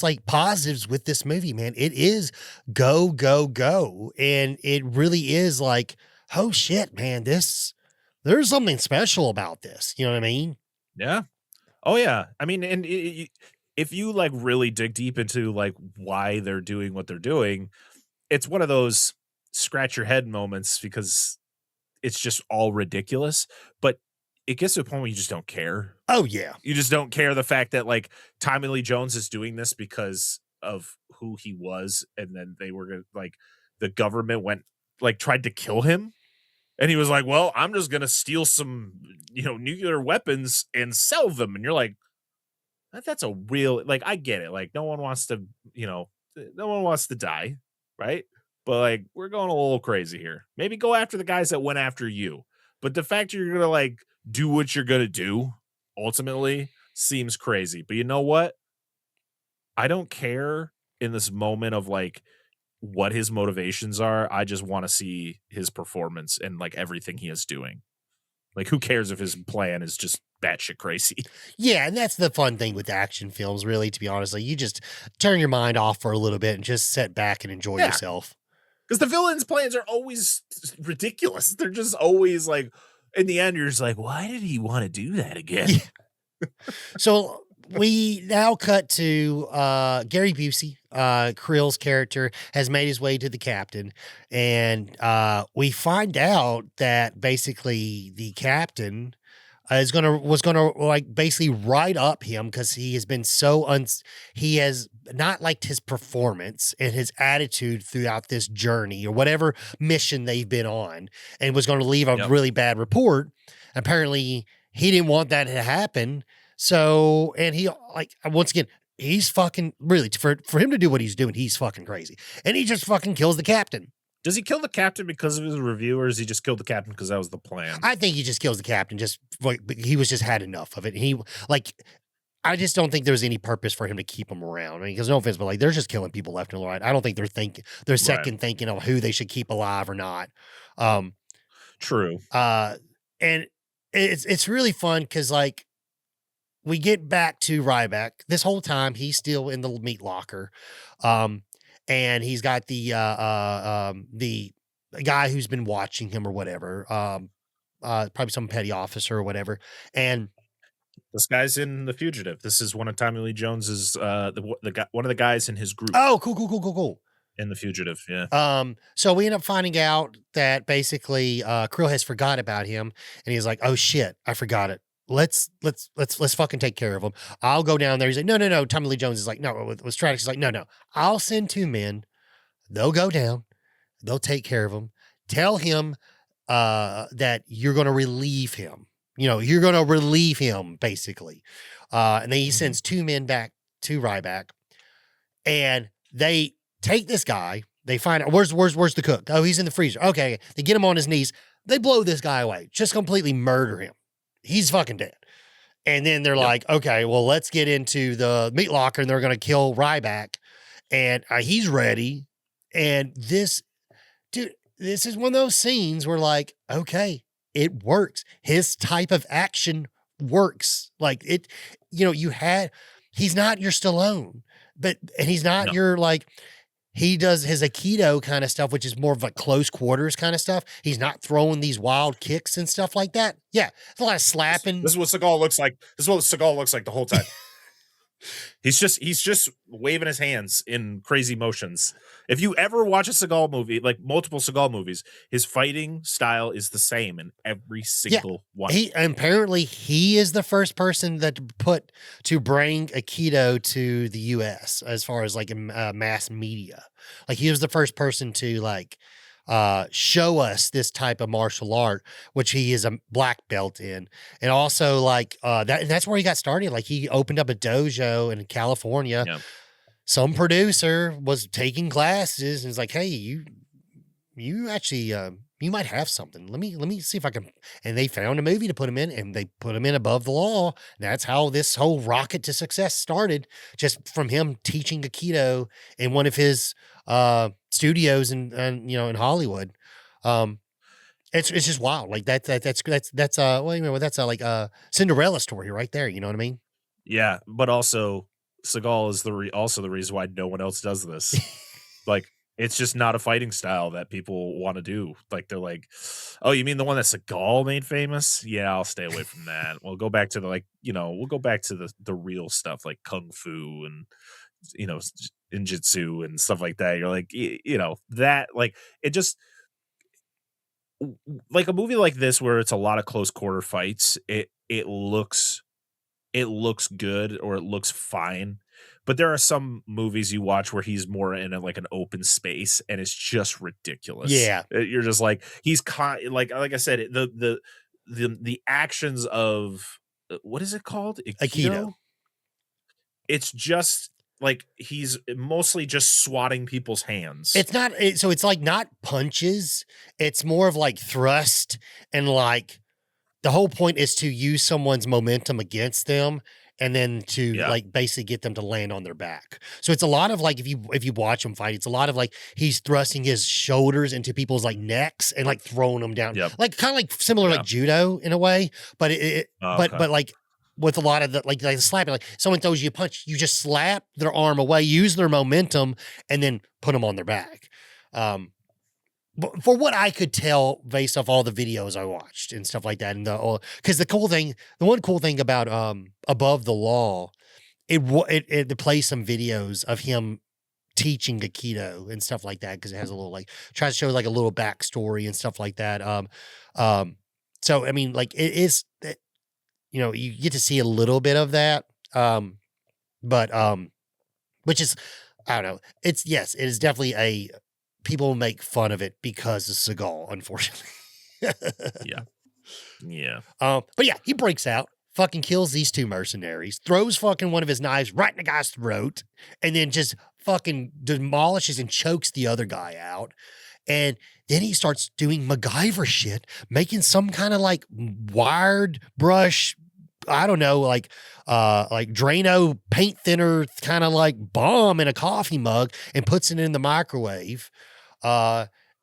like positives with this movie, man. It is go, go, go. And it really is like, oh shit, man, there's something special about this. You know what I mean? Yeah. Oh yeah. I mean, and if you like really dig deep into like why they're doing what they're doing, it's one of those scratch your head moments because it's just all ridiculous. But it gets to a point where you just don't care. Oh yeah. You just don't care the fact that like Tommy Lee Jones is doing this because of who he was, and then they were gonna like the government went like tried to kill him, and he was like, "Well, I'm just gonna steal some nuclear weapons and sell them," and you're like, that's a real like I get it, like no one wants to die, right? But like we're going a little crazy here. Maybe go after the guys that went after you, but the fact you're gonna like do what you're gonna do ultimately seems crazy. But you know what? I don't care in this moment of like what his motivations are. I just want to see his performance and like everything he is doing. Like, who cares if his plan is just batshit crazy? Yeah, and that's the fun thing with action films, really, to be honest. Like, you just turn your mind off for a little bit and just sit back and enjoy yourself. Because the villain's plans are always ridiculous. They're just always like, in the end, you're just like, why did he want to do that again? Yeah. So we now cut to Gary Busey. Krill's character has made his way to the captain, and we find out that basically the captain was gonna like basically write up him because he has been he has not liked his performance and his attitude throughout this journey or whatever mission they've been on, and was going to leave a really bad report. Apparently, he didn't want that to happen. So, and he like once again, he's fucking really for him to do what he's doing, he's fucking crazy, and he just fucking kills the captain. Does he kill the captain because of his review, or does he just kill the captain because that was the plan? I think he just kills the captain. Just like he was just had enough of it. And he like, I just don't think there's any purpose for him to keep him around. I mean, because no offense, but like they're just killing people left and right. I don't think they're second thinking of who they should keep alive or not. True. And it's really fun because like we get back to Ryback. This whole time he's still in the meat locker. And he's got the guy who's been watching him or whatever, probably some petty officer or whatever. And this guy's in The Fugitive. This is one of Tommy Lee Jones's the guy, one of the guys in his group. Oh, cool. In The Fugitive, yeah. So we end up finding out that basically Krill has forgot about him, and he's like, "Oh shit, I forgot it. Let's fucking take care of him. I'll go down there." He's like, no. Tommy Lee Jones is like, no. With Stratix is like, no. I'll send 2 men. They'll go down. They'll take care of him. Tell him that you're going to relieve him. You're going to relieve him basically. And then he sends 2 men back to Ryback, and they take this guy. They find out where's the cook. Oh, he's in the freezer. Okay, they get him on his knees. They blow this guy away. Just completely murder him. He's fucking dead. And then they're Yep. like, okay, well, let's get into the meat locker and they're going to kill Ryback. And he's ready. And dude, this is one of those scenes where like, okay, it works. His type of action works. Like he's not your Stallone, and he's not No. your like, he does his Aikido kind of stuff, which is more of a close quarters kind of stuff. He's not throwing these wild kicks and stuff like that. Yeah. It's a lot of slapping. This is what Seagal looks like. This is what Seagal looks like the whole time. He's just waving his hands in crazy motions. If you ever watch a Seagal movie, like multiple Seagal movies, his fighting style is the same in every single one. Apparently he is the first person to bring Aikido to the US as far as like mass media. Like he was the first person to like show us this type of martial art, which he is a black belt in. And also like that's where he got started. Like he opened up a dojo in California. Yeah. Some producer was taking classes and was like, hey, you actually you might have something. Let me see if I can. And they found a movie to put him in, and they put him in Above the Law. And that's how this whole rocket to success started, just from him teaching Aikido in one of his studios in Hollywood. It's just wild. Like that's like a Cinderella story right there. You know what I mean? Yeah, but also Seagal is also the reason why no one else does this. Like, it's just not a fighting style that people want to do. Like, they're like, oh, you mean the one that Seagal made famous? Yeah, I'll stay away from that. We'll go back to we'll go back to the real stuff like Kung Fu and, Ninjutsu and stuff like that. You're like, that, like, it just, like a movie like this where it's a lot of close quarter fights, it looks good, or it looks fine. But there are some movies you watch where he's more in like an open space and it's just ridiculous. Yeah. You're just like, he's like I said, the actions of what is it called? Aikido. It's just like he's mostly just swatting people's hands. It's not so it's like not punches. It's more of like thrust, and like the whole point is to use someone's momentum against them and then to like basically get them to land on their back. So it's a lot of like, if you watch him fight, it's a lot of like he's thrusting his shoulders into people's like necks and like throwing them down, like kind of like similar like judo in a way, but but like with a lot of the like slapping, like someone throws you a punch, you just slap their arm away, use their momentum, and then put them on their back. But for what I could tell based off all the videos I watched and stuff like that, and because the one cool thing about Above the Law, it plays some videos of him teaching Aikido and stuff like that, because it has a little like tries to show like a little backstory and stuff like that. So I mean, like it is, you get to see a little bit of that, but which is, I don't know. It is definitely people make fun of it because of Seagal, unfortunately. Yeah. But yeah, he breaks out, fucking kills these two mercenaries, throws fucking one of his knives right in the guy's throat, and then just fucking demolishes and chokes the other guy out. And then he starts doing MacGyver shit, making some kind of like wired brush, I don't know, like Drano paint thinner kind of like bomb in a coffee mug and puts it in the microwave.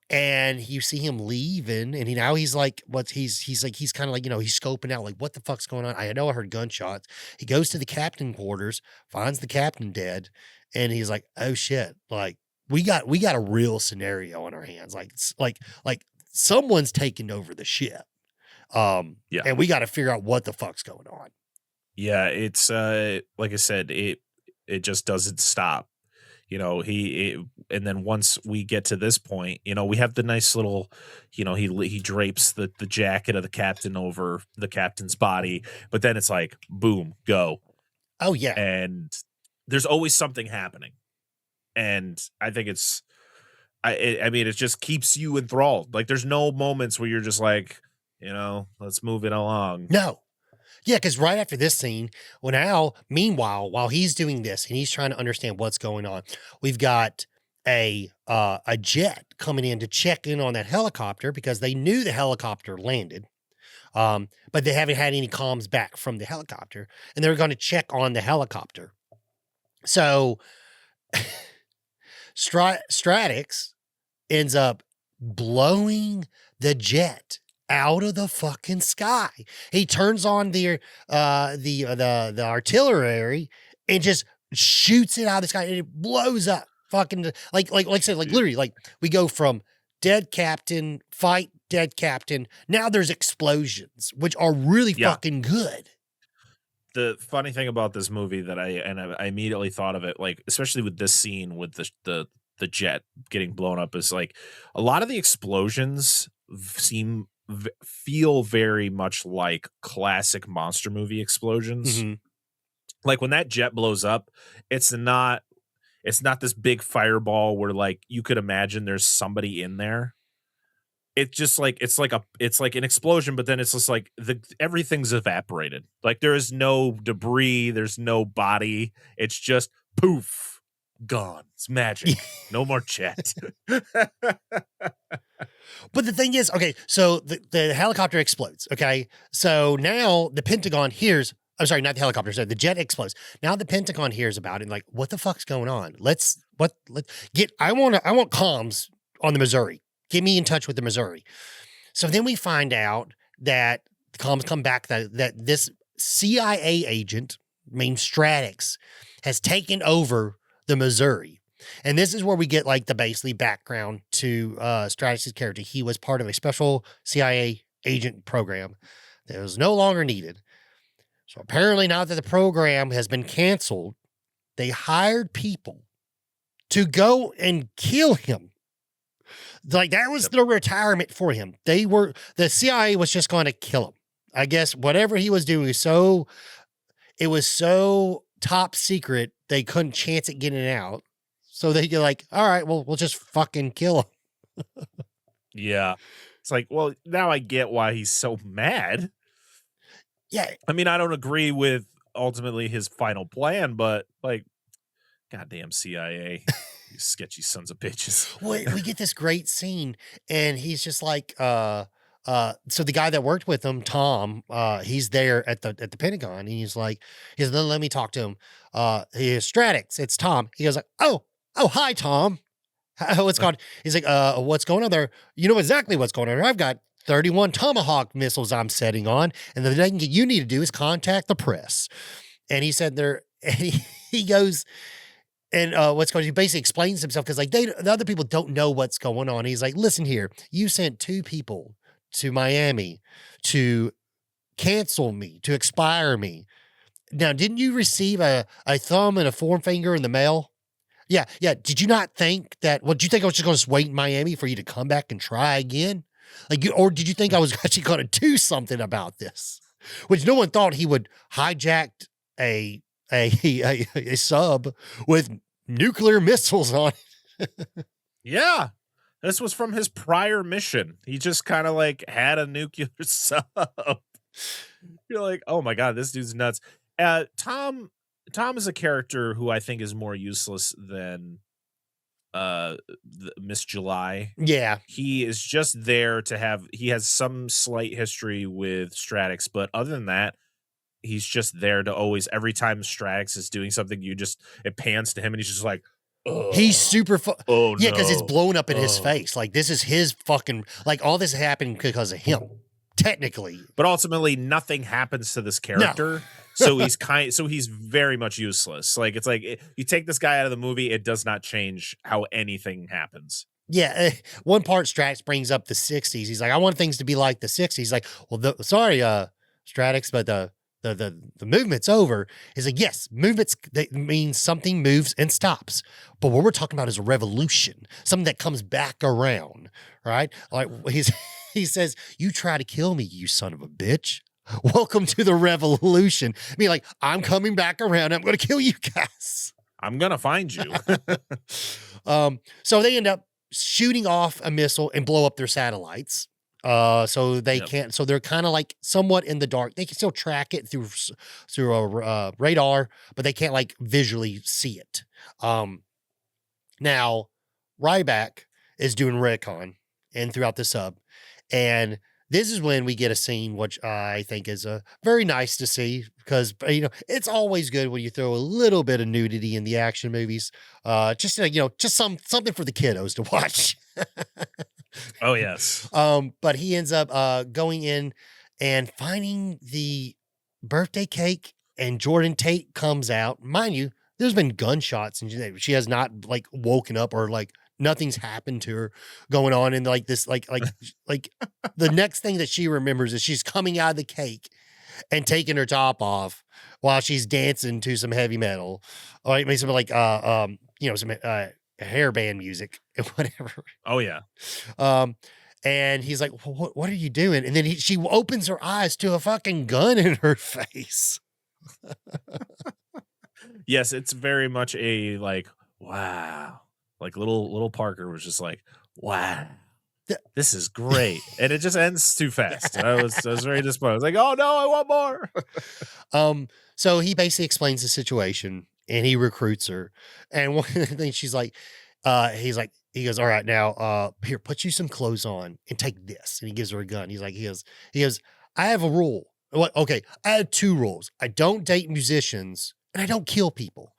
And you see him leaving, and he's like, he's kind of like, he's scoping out like, what the fuck's going on? I know I heard gunshots. He goes to the captain quarters, finds the captain dead, and he's like, oh shit, like we got a real scenario on our hands. Like someone's taking over the ship. And we got to figure out what the fuck's going on. Yeah, it's like I said, it just doesn't stop. And then once we get to this point, we have the nice little, he drapes the jacket of the captain over the captain's body, but then it's like, boom, go. Oh yeah. And there's always something happening. And I think I mean, it just keeps you enthralled. Like there's no moments where you're just like, let's move it along. No. Yeah, because right after this scene, meanwhile, while he's doing this and he's trying to understand what's going on, we've got a jet coming in to check in on that helicopter because they knew the helicopter landed. But they haven't had any comms back from the helicopter, and they're going to check on the helicopter. So Stratix ends up blowing the jet out of the fucking sky. He turns on the artillery and just shoots it out of the sky, and it blows up. Fucking like I said, like literally, like we go from dead captain, fight, dead captain. Now there's explosions, which are really fucking good. The funny thing about this movie that I immediately thought of it, like especially with this scene with the jet getting blown up, is like a lot of the explosions feel very much like classic monster movie explosions. Mm-hmm. Like when that jet blows up, it's not this big fireball where like you could imagine there's somebody in there. It's just like it's like an explosion, but then it's just like everything's evaporated. Like there is no debris, there's no body. It's just poof, gone. It's magic. No more jet. But the thing is, okay, so the helicopter explodes. Okay, so now the Pentagon hears. I'm sorry, not the helicopter. So the jet explodes. Now the Pentagon hears about it. And like, what the fuck's going on? I want comms on the Missouri. Get me in touch with the Missouri. So then we find out that the comms come back that this CIA agent named Stratix has taken over the Missouri. And this is where we get like the basically background to Stratix's character. He was part of a special CIA agent program that was no longer needed. So apparently now that the program has been canceled, they hired people to go and kill him. Like that was the retirement for him. The CIA was just going to kill him. I guess whatever he was doing it was so top secret, they couldn't chance it getting out. So they get like, all right, well, we'll just fucking kill him. Yeah. It's like, well, now I get why he's so mad. Yeah. I mean, I don't agree with ultimately his final plan, but like, goddamn CIA. You sketchy sons of bitches. Well, we get this great scene, and he's just like, so the guy that worked with him, Tom, he's there at the Pentagon, and he's like, let me talk to him. He is Stratix, it's Tom. He goes like, oh, hi, Tom. What's going on? He's like, what's going on there? You know exactly what's going on there. I've got 31 Tomahawk missiles I'm setting on, and the thing you need to do is contact the press. And he said there, and he goes, and what's going on, he basically explains himself because like the other people don't know what's going on. He's like, listen here, you sent 2 people to Miami to cancel me, to expire me. Now, didn't you receive a thumb and a forefinger in the mail? Yeah. Did you not think that, did you think I was just going to wait in Miami for you to come back and try again? Or did you think I was actually going to do something about this? Which no one thought he would hijack a sub with nuclear missiles on it. Yeah. This was from his prior mission. He just kind of like had a nuclear sub. You're like, oh my God, this dude's nuts. Tom is a character who I think is more useless than Miss July. Yeah. He is just there he has some slight history with Stratix, but other than that, he's just there to always, every time Stratix is doing something, it pans to him and he's just like, oh, he's super oh yeah, because no. it's blown up in his face. Like this is his fucking, like all this happened because of him, technically. But ultimately nothing happens to this character. No. So he's very much useless. Like it's like you take this guy out of the movie, it does not change how anything happens. Yeah, one part Stratix brings up the 60s. He's like, I want things to be like the 60s. He's like, well, sorry, Stratix, but the movement's over. He's like, yes, movements, that means something moves and stops. But what we're talking about is a revolution, something that comes back around, right? Like he says, you try to kill me, you son of a bitch. Welcome to the revolution. I mean, like, I'm coming back around. I'm going to kill you guys. I'm going to find you. So they end up shooting off a missile and blow up their satellites. So they can't, so they're kind of like somewhat in the dark. They can still track it through a radar, but they can't like visually see it. Now Ryback is doing recon and throughout the sub, and This is when we get a scene which I think is very nice to see because it's always good when you throw a little bit of nudity in the action movies. Just just something for the kiddos to watch. Oh yes. But he ends up going in and finding the birthday cake, and Jordan Tate comes out. Mind you, there's been gunshots, and she has not like woken up or like nothing's happened to her going on. And like this, like the next thing that she remembers is she's coming out of the cake and taking her top off while she's dancing to some heavy metal, or maybe some like some hair band music and whatever. Oh yeah. And he's like, what are you doing? And then she opens her eyes to a fucking gun in her face. Yes, it's very much a like, wow. Like little Parker was just like, wow, this is great. And it just ends too fast. I was very disappointed. I was like, oh no, I want more. So he basically explains the situation and he recruits her. And one of the things she's like, he goes, all right, now, here, put you some clothes on and take this. And he gives her a gun. He goes, I have a rule. What? Okay. I have 2 rules. I don't date musicians and I don't kill people.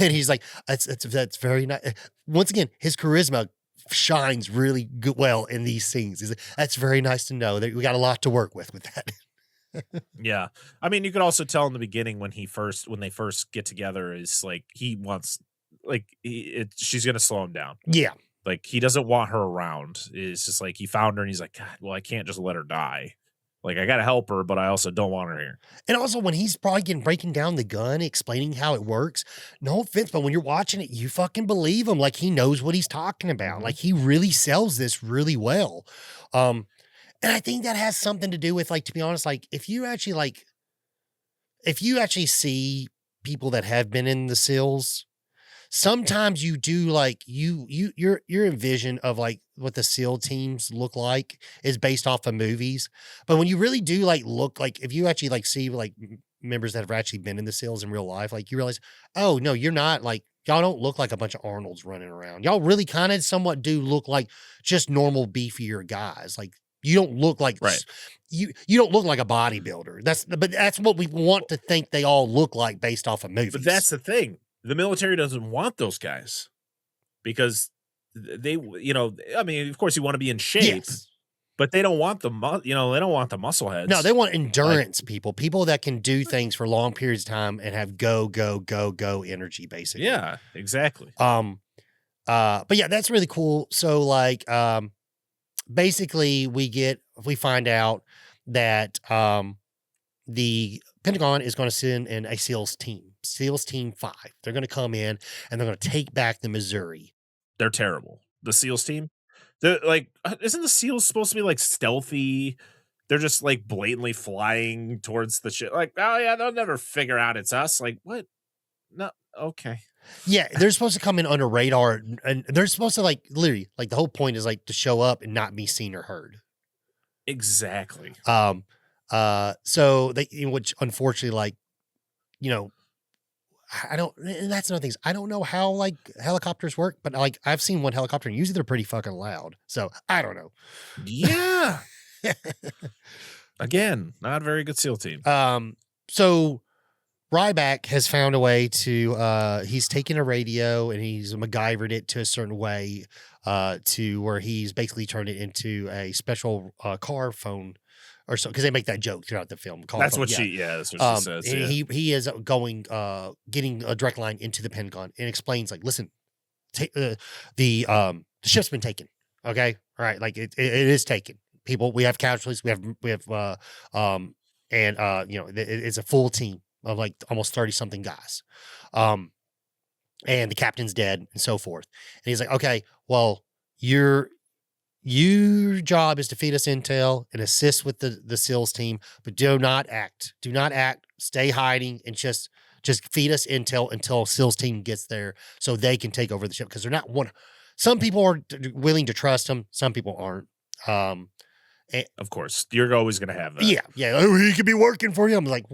And he's like, that's very nice. Once again, his charisma shines really good, well in these scenes. He's like, that's very nice to know that we got a lot to work with that. Yeah. I mean, you could also tell in the beginning when they first get together is like, he wants, like, she's going to slow him down. Yeah. Like, he doesn't want her around. It's just like, he found her and he's like, God, well, I can't just let her die. Like, I got to help her, but I also don't want her here. And also when he's probably breaking down the gun, explaining how it works, no offense, but when you're watching it, you fucking believe him. Like he knows what he's talking about. Like he really sells this really well. And I think that has something to do with, like, to be honest, like if you actually see people that have been in the SEALs, sometimes you do like your vision of like what the SEAL teams look like is based off of movies. But when you really do like look, like if you actually like see like members that have actually been in the SEALs in real life, like you realize, oh no, you're not like, y'all don't look like a bunch of Arnolds running around. Y'all really kind of somewhat do look like just normal beefier guys. Like you don't look like you don't look like a bodybuilder. But that's what we want to think they all look like based off of movies. But that's the thing. The military doesn't want those guys because they, I mean, of course you want to be in shape, but they don't want they don't want the muscle heads. No, they want endurance people that can do things for long periods of time and have go energy, basically. Yeah, exactly. But yeah, that's really cool. So like, basically we find out that, the Pentagon is going to send in a SEALs team 5. They're going to come in and they're going to take back the Missouri. They're terrible. The SEALs team. They're like, isn't the SEALs supposed to be like stealthy? They're just like blatantly flying towards the shit. Like, oh yeah, they'll never figure out it's us. Like, what? No, okay. Yeah, they're supposed to come in under radar, and they're supposed to like literally like the whole point is like to show up and not be seen or heard. Exactly. So they, which unfortunately, like, I don't, and that's another thing. I don't know how like helicopters work, but like I've seen one helicopter and usually they're pretty fucking loud. So I don't know. Yeah. Again, not a very good SEAL team. So Ryback has found a way to, he's taken a radio and he's MacGyvered it to a certain way, to where he's basically turned it into a special car phone or so, because they make that joke throughout the film. That's what she says. And he is going, getting a direct line into the Pentagon and explains like, listen, the ship's been taken. Okay. All right. Like it is taken. People, we have casualties. It's a full team of like almost 30 something guys. And the captain's dead and so forth. And he's like, okay, well, your job is to feed us intel and assist with the SEALs team, but do not act, stay hiding and just feed us intel until SEALs team gets there so they can take over the ship. Cause they're not some people are willing to trust them. Some people aren't. Of course, you're always going to have that. Yeah. Oh, he could be working for you. I'm like,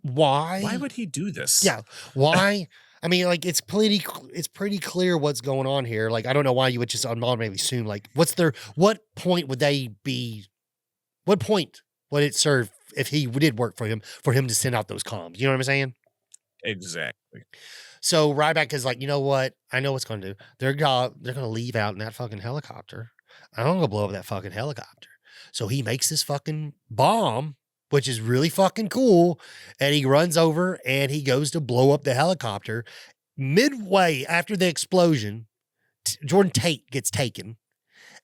why? Why would he do this? Yeah. Why? I mean, like it's pretty clear what's going on here. Like, I don't know why you would just automatically assume like what point would they be? What point would it serve if he did work for him to send out those comms? You know what I'm saying? Exactly. So Ryback is like, you know what? I know what's going to do. They're gonna leave out in that fucking helicopter. I'm gonna blow up that fucking helicopter. So he makes this fucking bomb, which is really fucking cool, and he runs over and he goes to blow up the helicopter. Midway after the explosion, Jordan Tate gets taken,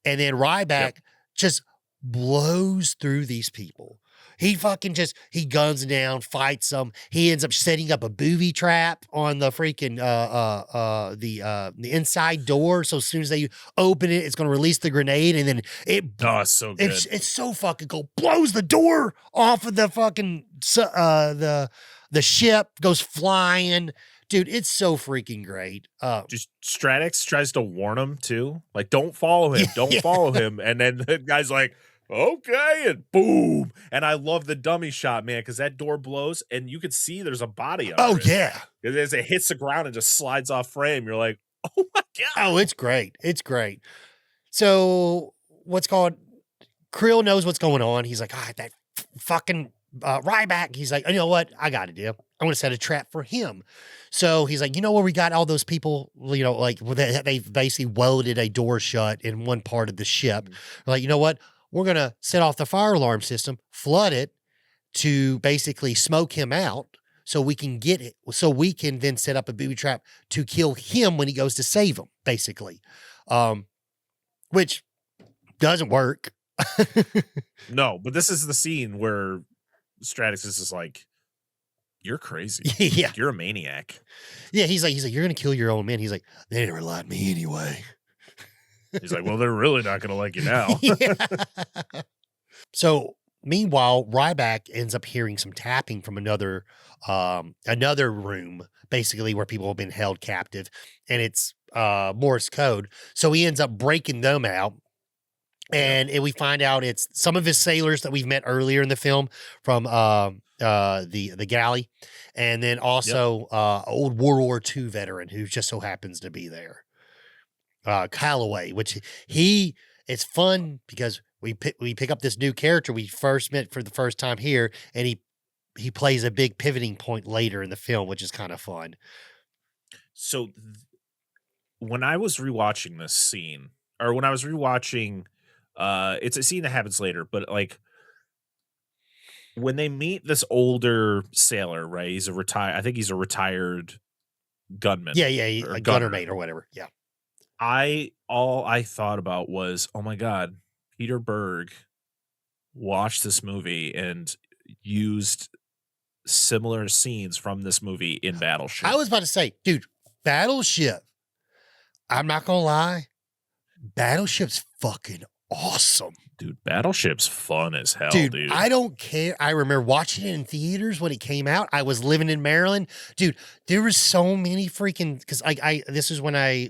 and then Ryback just blows through these people. He fucking he guns down, fights them. He ends up setting up a booby trap on the freaking the inside door. So as soon as they open it, it's gonna release the grenade, and then it's so good. It's so fucking cool. Blows the door off of the fucking the ship, goes flying. Dude, it's so freaking great. Just Stratix tries to warn him too. Like, don't follow him. Don't follow him. And then the guy's like, okay, and boom. And I love the dummy shot, man, because that door blows and you could see there's a body on it. Oh, yeah. As it hits the ground and just slides off frame, you're like, oh my God. Oh, it's great. It's great. So Krill knows what's going on. He's like, that fucking Ryback. He's like, you know what? I got a deal. I'm going to set a trap for him. So he's like, you know where we got all those people, you know, like they've basically welded a door shut in one part of the ship. Like, you know what? We're going to set off the fire alarm system, flood it to basically smoke him out so we can get it. So we can then set up a booby trap to kill him when he goes to save him, basically. Which doesn't work. No, but this is the scene where Stratix is just like, you're crazy. Yeah. You're a maniac. Yeah. He's like, you're going to kill your own men. He's like, they never liked me anyway. He's like, well, they're really not going to like you now. Yeah. So meanwhile, Ryback ends up hearing some tapping from another room, basically where people have been held captive, and it's Morse code. So he ends up breaking them out. And we find out it's some of his sailors that we've met earlier in the film from the galley, and then also old World War II veteran who just so happens to be there, Calloway. Which it's fun because we pick up this new character we first met for the first time here, and he plays a big pivoting point later in the film, which is kind of fun. So when I was rewatching this scene, or when I was rewatching. It's a scene that happens later, but like when they meet this older sailor, right? I think he's a retired gunman. Yeah, a gunner mate or whatever. Yeah. All I thought about was, oh my God, Peter Berg watched this movie and used similar scenes from this movie in Battleship. I was about to say, dude, Battleship. I'm not gonna lie, Battleship's fucking awesome. Dude, Battleship's fun as hell, dude. I don't care. I remember watching it in theaters when it came out. I was living in Maryland. Dude, there was so many freaking, because this is when I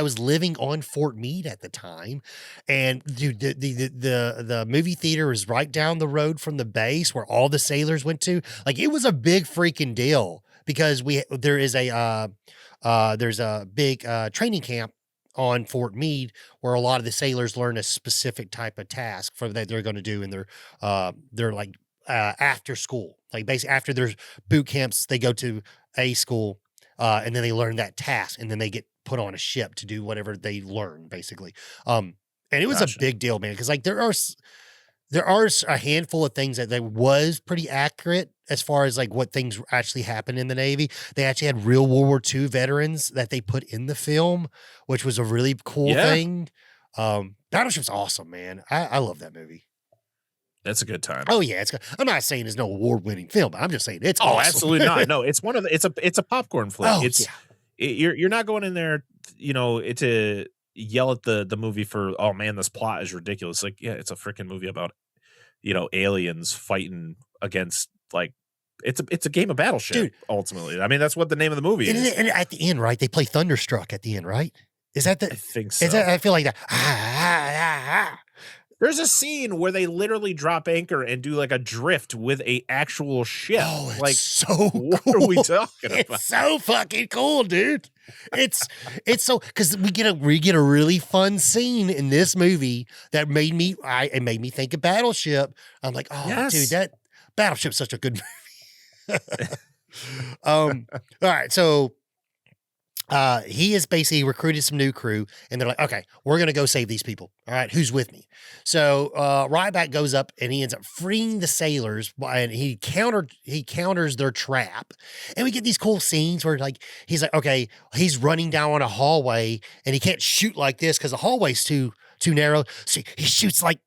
was living on Fort Meade at the time. And dude, the movie theater was right down the road from the base where all the sailors went to. Like, it was a big freaking deal because there's a big training camp on Fort Meade, where a lot of the sailors learn a specific type of task that they're going to do in their like after school, like basically after their boot camps, they go to a school and then they learn that task, and then they get put on a ship to do whatever they learn, basically. And it was a big deal, man, because like there are a handful of things that was pretty accurate as far as like what things actually happened in the Navy. They actually had real World War II veterans that they put in the film, which was a really cool thing. Battleship's awesome, man. I love that movie. That's a good time. Oh yeah, I'm not saying it's no award-winning film, but I'm just saying it's awesome. Absolutely not. No, it's it's a popcorn flick. You're not going in there, you know, to yell at the movie for, oh man, this plot is ridiculous. Like, yeah, it's a freaking movie about, you know, aliens fighting against, like, it's a game of Battleship, dude. Ultimately, I mean, that's what the name of the movie is. And at the end, right? They play Thunderstruck at the end, right? Is that I think so. I feel like that. There's a scene where they literally drop anchor and do like a drift with a actual ship. Oh, it's like, so what cool. are we talking about? It's so fucking cool, dude. It's so because we get a really fun scene in this movie that made me think of Battleship. I'm like, oh, Yes. dude, that Battleship's such a good movie. All right, so he has basically recruited some new crew, and they're like, okay, we're going to go save these people. All right, who's with me? So Ryback goes up, and he ends up freeing the sailors, and he counters their trap. And we get these cool scenes where, like, he's like, okay, he's running down a hallway, and he can't shoot like this because the hallway's too narrow. So he shoots like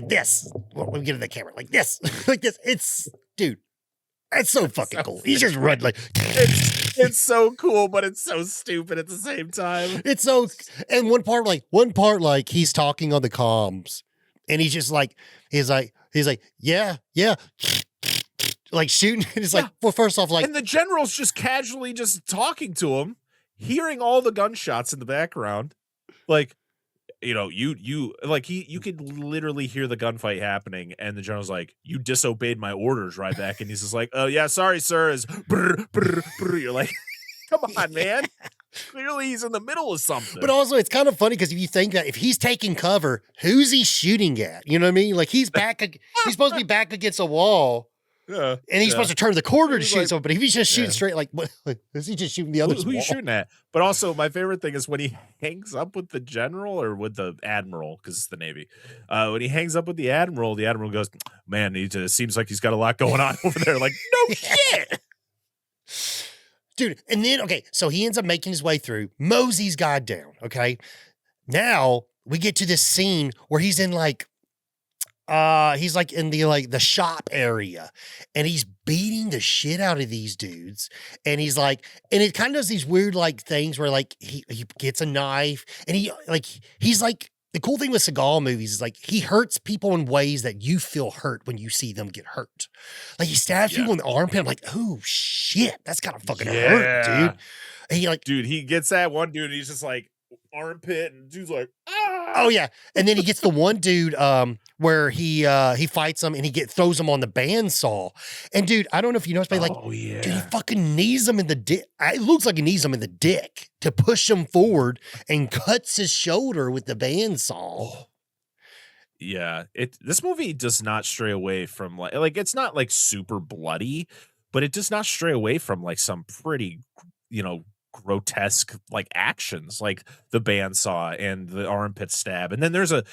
this. Well, let me get to the camera. Like this. Like this. Dude, it's so fucking cool. He's just running like... It's so cool, but it's so stupid at the same time. It's so, and one part like he's talking on the comms, and he's just like, he's like, yeah, like shooting. And it's like, well, first off, like, and the general's just casually just talking to him, hearing all the gunshots in the background, like, you know, you could literally hear the gunfight happening, and the general's like, "You disobeyed my orders, Ryback," and he's just like, "Oh yeah, sorry, sir." Is brr, brr, brr. You're like, come on, man. Clearly, he's in the middle of something. But also, it's kind of funny because if you think that if he's taking cover, who's he shooting at? You know what I mean? Like he's supposed to be back against a wall. Yeah, and he's supposed to turn the corner to shoot like, someone, but if he's just shooting straight, like, what is he just shooting the other? Who you shooting at? But also, my favorite thing is when he hangs up with the general or with the admiral, because it's the Navy. When he hangs up with the admiral goes, "Man, he just seems like he's got a lot going on over there." Like, no shit, dude. And then, okay, so he ends up making his way through. Mosey's guy down. Okay, now we get to this scene where he's in like. He's like in the shop area, and he's beating the shit out of these dudes. And he's like, and it kind of does these weird like things where like he gets a knife, and he's like, the cool thing with Seagal movies is like he hurts people in ways that you feel hurt when you see them get hurt. Like he stabs people in the armpit. I'm like, oh shit, that's gotta fucking hurt, dude. And he gets that one dude, and he's just like armpit, and dude's like, ah. Oh yeah, and then he gets the one dude where he fights him and he throws him on the bandsaw. And dude, I don't know if you noticed, but dude, he fucking knees him in the dick. It looks like he knees him in the dick to push him forward and cuts his shoulder with the bandsaw. Yeah, this movie does not stray away from like it's not like super bloody, but it does not stray away from like some pretty, you know, grotesque like actions, like the bandsaw and the armpit stab. And then there's a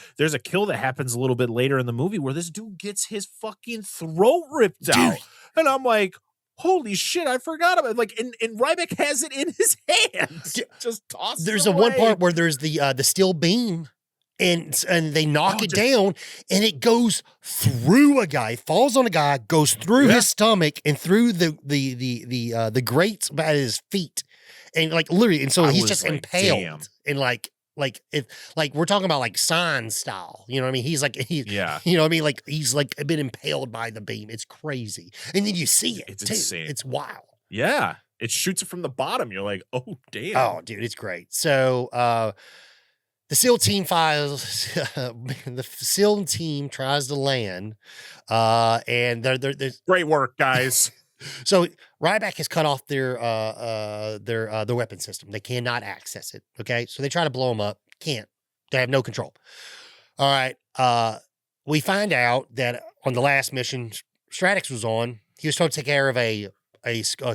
kill that happens a little bit later in the movie where this dude gets his fucking throat ripped out, and I'm like, holy shit, I forgot about it. Like, and Ryback has it in his hands, just tosses. There's it away. One part where there's the steel beam. And they knock it down, and it goes through a guy, falls on a guy, goes through his stomach and through the grates at his feet. And like literally, and so he's just like, impaled, damn. And like we're talking about like Sign style, you know what I mean? He's like, you know what I mean? Like he's like been impaled by the beam. It's crazy, and then you see it. It's insane. It's wild. Yeah, it shoots it from the bottom. You're like, oh damn. Oh, dude, it's great. So the SEAL team the SEAL team tries to land, and they're great work, guys. So Ryback has cut off their weapon system. They cannot access it. Okay, so they try to blow them up. Can't. They have no control. All right. We find out that on the last mission Stratix was on, he was told to take care of a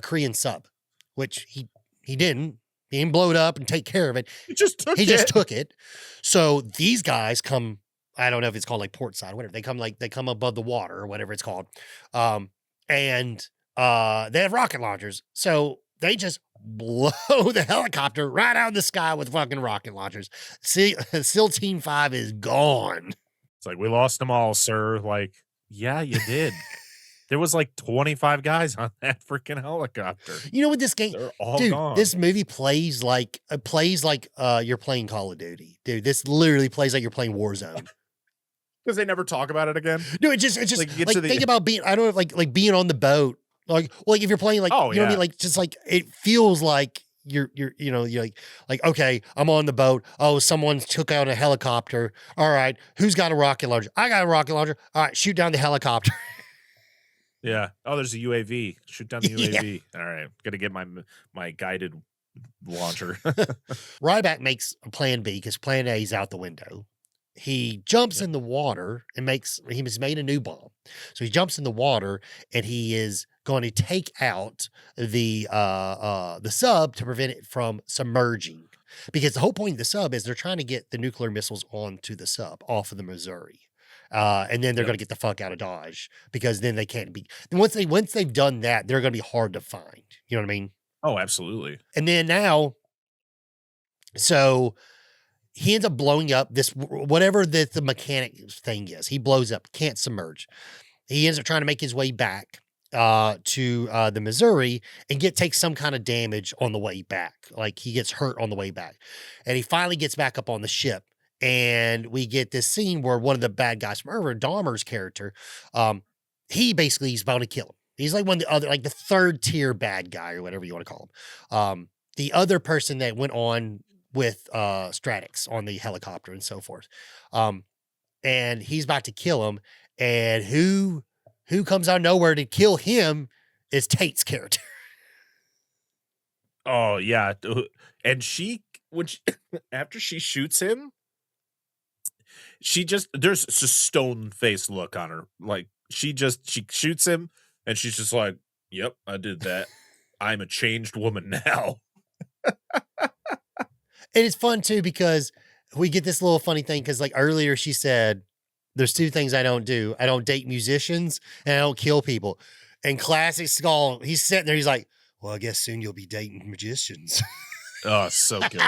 Korean sub, which he didn't. He didn't blow it up and take care of it. He just took it. So these guys come. I don't know if it's called like port side or whatever. They come above the water or whatever it's called. And they have rocket launchers. So they just blow the helicopter right out of the sky with fucking rocket launchers. SEAL Team 5 is gone. It's like, we lost them all, sir. Like, yeah, you did. There was like 25 guys on that freaking helicopter. You know what this game, they're all dude, gone. This movie plays like you're playing Call of Duty. Dude, this literally plays like you're playing Warzone. Because they never talk about it again. No, it's just like think about being, I don't know, like being on the boat. Like if you're playing like, you know what I mean? Like, just like, it feels like you're like, okay, I'm on the boat. Oh, someone took out a helicopter. All right, who's got a rocket launcher? I got a rocket launcher. All right, shoot down the helicopter. Yeah. Oh, there's a UAV. Shoot down the Yeah. UAV. All right. Gotta get my guided launcher. Ryback makes a plan B because plan A is out the window. He jumps in the water and he has made a new bomb. So he jumps in the water and he is going to take out the sub to prevent it from submerging. Because the whole point of the sub is they're trying to get the nuclear missiles onto the sub off of the Missouri. And then they're Yep. going to get the fuck out of Dodge because then they can't be. Once they've done that, they're going to be hard to find. You know what I mean? Oh, absolutely. And then now, so he ends up blowing up this whatever the mechanic thing is. He blows up, can't submerge. He ends up trying to make his way back to the Missouri and take some kind of damage on the way back. Like he gets hurt on the way back, and he finally gets back up on the ship. And we get this scene where one of the bad guys from earlier, Dahmer's character, he's about to kill him. He's like one of the other, like the third tier bad guy or whatever you want to call him. The other person that went on with Stratix on the helicopter and so forth. And he's about to kill him. And who comes out of nowhere to kill him is Tate's character. Oh yeah. And after she shoots him, there's a stone face look on her. Like she shoots him and she's just like, yep, I did that. I'm a changed woman now. And it's fun too, because we get this little funny thing. Cause like earlier she said, there's two things I don't do. I don't date musicians and I don't kill people. And classic Seagal, he's sitting there. He's like, well, I guess soon you'll be dating magicians. Oh, so good.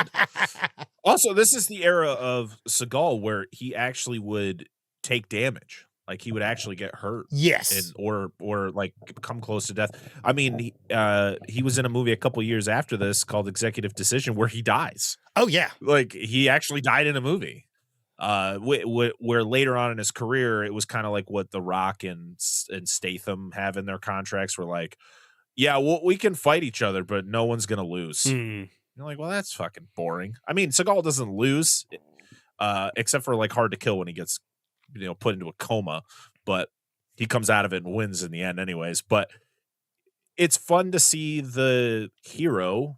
Also, this is the era of Seagal where he actually would take damage. Like he would actually get hurt. Yes. Or like come close to death. I mean, he was in a movie a couple years after this called Executive Decision where he dies. Oh yeah. Like he actually died in a movie. Where later on in his career, it was kind of like what The Rock and Statham have in their contracts were like, yeah, well, we can fight each other, but no one's going to lose. You're like, well, that's fucking boring. I mean, Seagal doesn't lose, except for like Hard to Kill when he gets, put into a coma, but he comes out of it and wins in the end anyways. But it's fun to see the hero,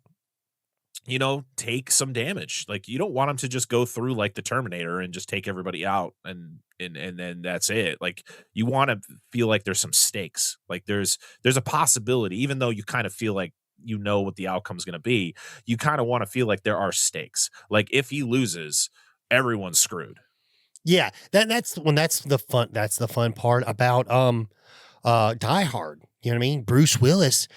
take some damage. Like you don't want him to just go through like the Terminator and just take everybody out and then that's it. Like you want to feel like there's some stakes. Like there's a possibility, even though you kind of feel like what the outcome is going to be, you kind of want to feel like there are stakes. Like if he loses, everyone's screwed. Yeah, that's the fun part about Die Hard. You know what I mean? Bruce Willis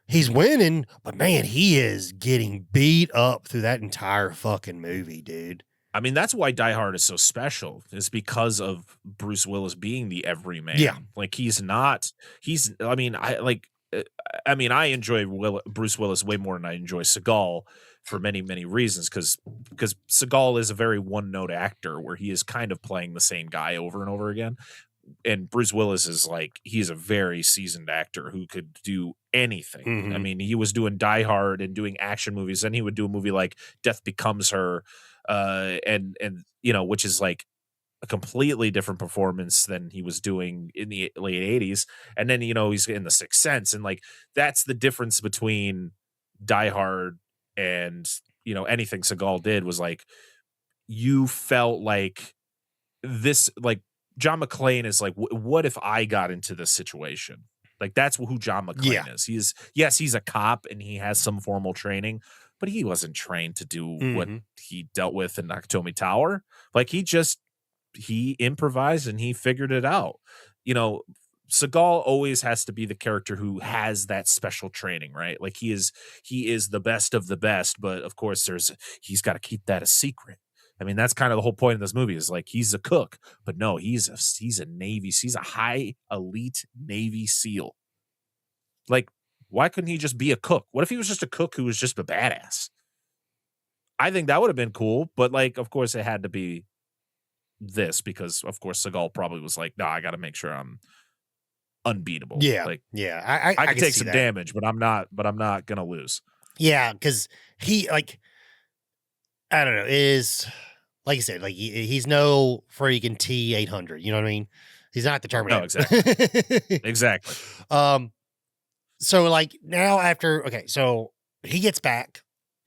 he's winning, but man, he is getting beat up through that entire fucking movie, dude. I mean, that's why Die Hard is so special, is because of Bruce Willis being the everyman. Yeah. Like I enjoy Bruce Willis way more than I enjoy Seagal for many, many reasons. Because Seagal is a very one-note actor where he is kind of playing the same guy over and over again. And Bruce Willis is like, he's a very seasoned actor who could do anything. Mm-hmm. I mean, he was doing Die Hard and doing action movies. Then he would do a movie like Death Becomes Her, and which is like a completely different performance than he was doing in the late 80s. And then, he's in The Sixth Sense. And like, that's the difference between Die Hard and, anything Seagal did was like, you felt like this, like John McClane is like, what if I got into this situation? Like, that's who John McClane is. He's a cop and he has some formal training, but he wasn't trained to do what he dealt with in Nakatomi Tower. Like he improvised and he figured it out. Seagal always has to be the character who has that special training, right? Like he is the best of the best, but of course he's got to keep that a secret. I mean, that's kind of the whole point of this movie is like, he's a cook, but no, he's a high elite Navy SEAL. Like, why couldn't he just be a cook? What if he was just a cook who was just a badass? I think that would have been cool, but like, of course it had to be this because of course Seagal probably was like, no, I got to make sure I'm unbeatable. Yeah. Like, yeah. I can take some that. damage, but I'm not going to lose. Yeah, because he like I don't know is like you said like he's no freaking T-800. You know what I mean? He's not the No, Terminator. exactly. Exactly. um. So like now after so he gets back.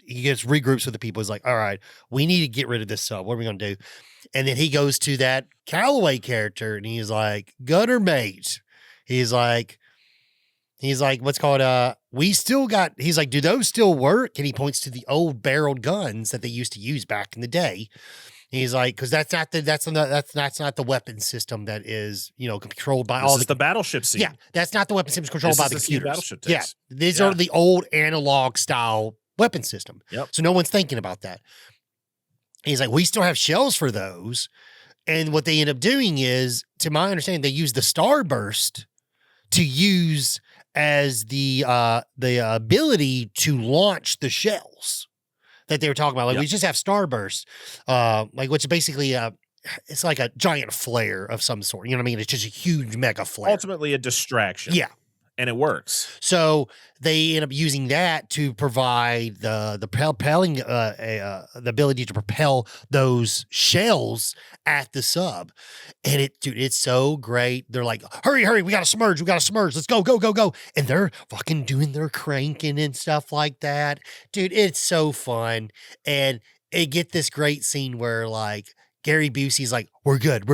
He gets regroups with the people. He's like, all right, we need to get rid of this sub. What are we going to do? And then he goes to that Calloway character and he's like, gunner mate. He's like, what's called, we still got, he's like, do those still work? And he points to the old barreled guns that they used to use back in the day. He's like, because that's not the weapon system that is, controlled by This is the battleship scene. Yeah, that's not the weapon system controlled by the computers. Battleship Yeah, takes. these are the old analog style weapon system. Yep. So no one's thinking about that. He's like, we still have shells for those. And what they end up doing is, to my understanding, they use the starburst to use as the ability to launch the shells that they were talking about. Like we just have starburst, which is basically it's like a giant flare of some sort. You know what I mean? It's just a huge mega flare. Ultimately a distraction. Yeah. And it works. So they end up using that to provide the propelling, the ability to propel those shells at the sub. And it's so great. They're like, hurry, we got to submerge. Let's go. And they're fucking doing their cranking and stuff like that. Dude, it's so fun. And it get this great scene where like, Gary Busey's like, we're good.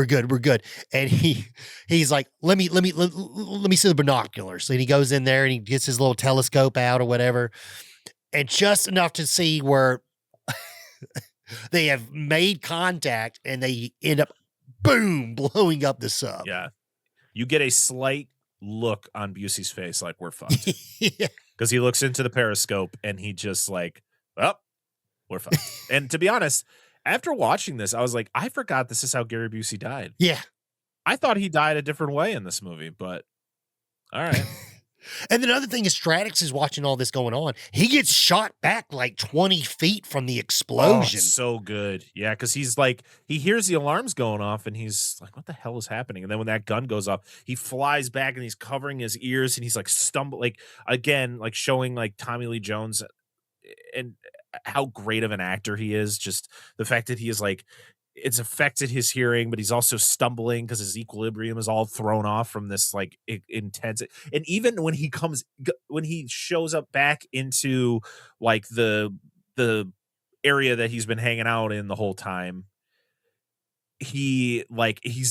And he's like, let me see the binoculars. And he goes in there and he gets his little telescope out or whatever. And just enough to see where they have made contact and they end up, boom, blowing up the sub. Yeah. You get a slight look on Busey's face like we're fucked. Yeah. Because he looks into the periscope and he just like, well, we're fucked. And to be honest, after watching this, I was like, I forgot this is how Gary Busey died. Yeah. I thought he died a different way in this movie, but all right. And the other thing is Stratix is watching all this going on. He gets shot back like 20 feet from the explosion. Oh, so good. Yeah, because he's like, he hears the alarms going off and he's like, what the hell is happening? And then when that gun goes off, he flies back and he's covering his ears and he's like like again, like showing like Tommy Lee Jones and how great of an actor he is. Just the fact that he is like, it's affected his hearing, but he's also stumbling because his equilibrium is all thrown off from this like intense. And even when he shows up back into like the area that he's been hanging out in the whole time, he's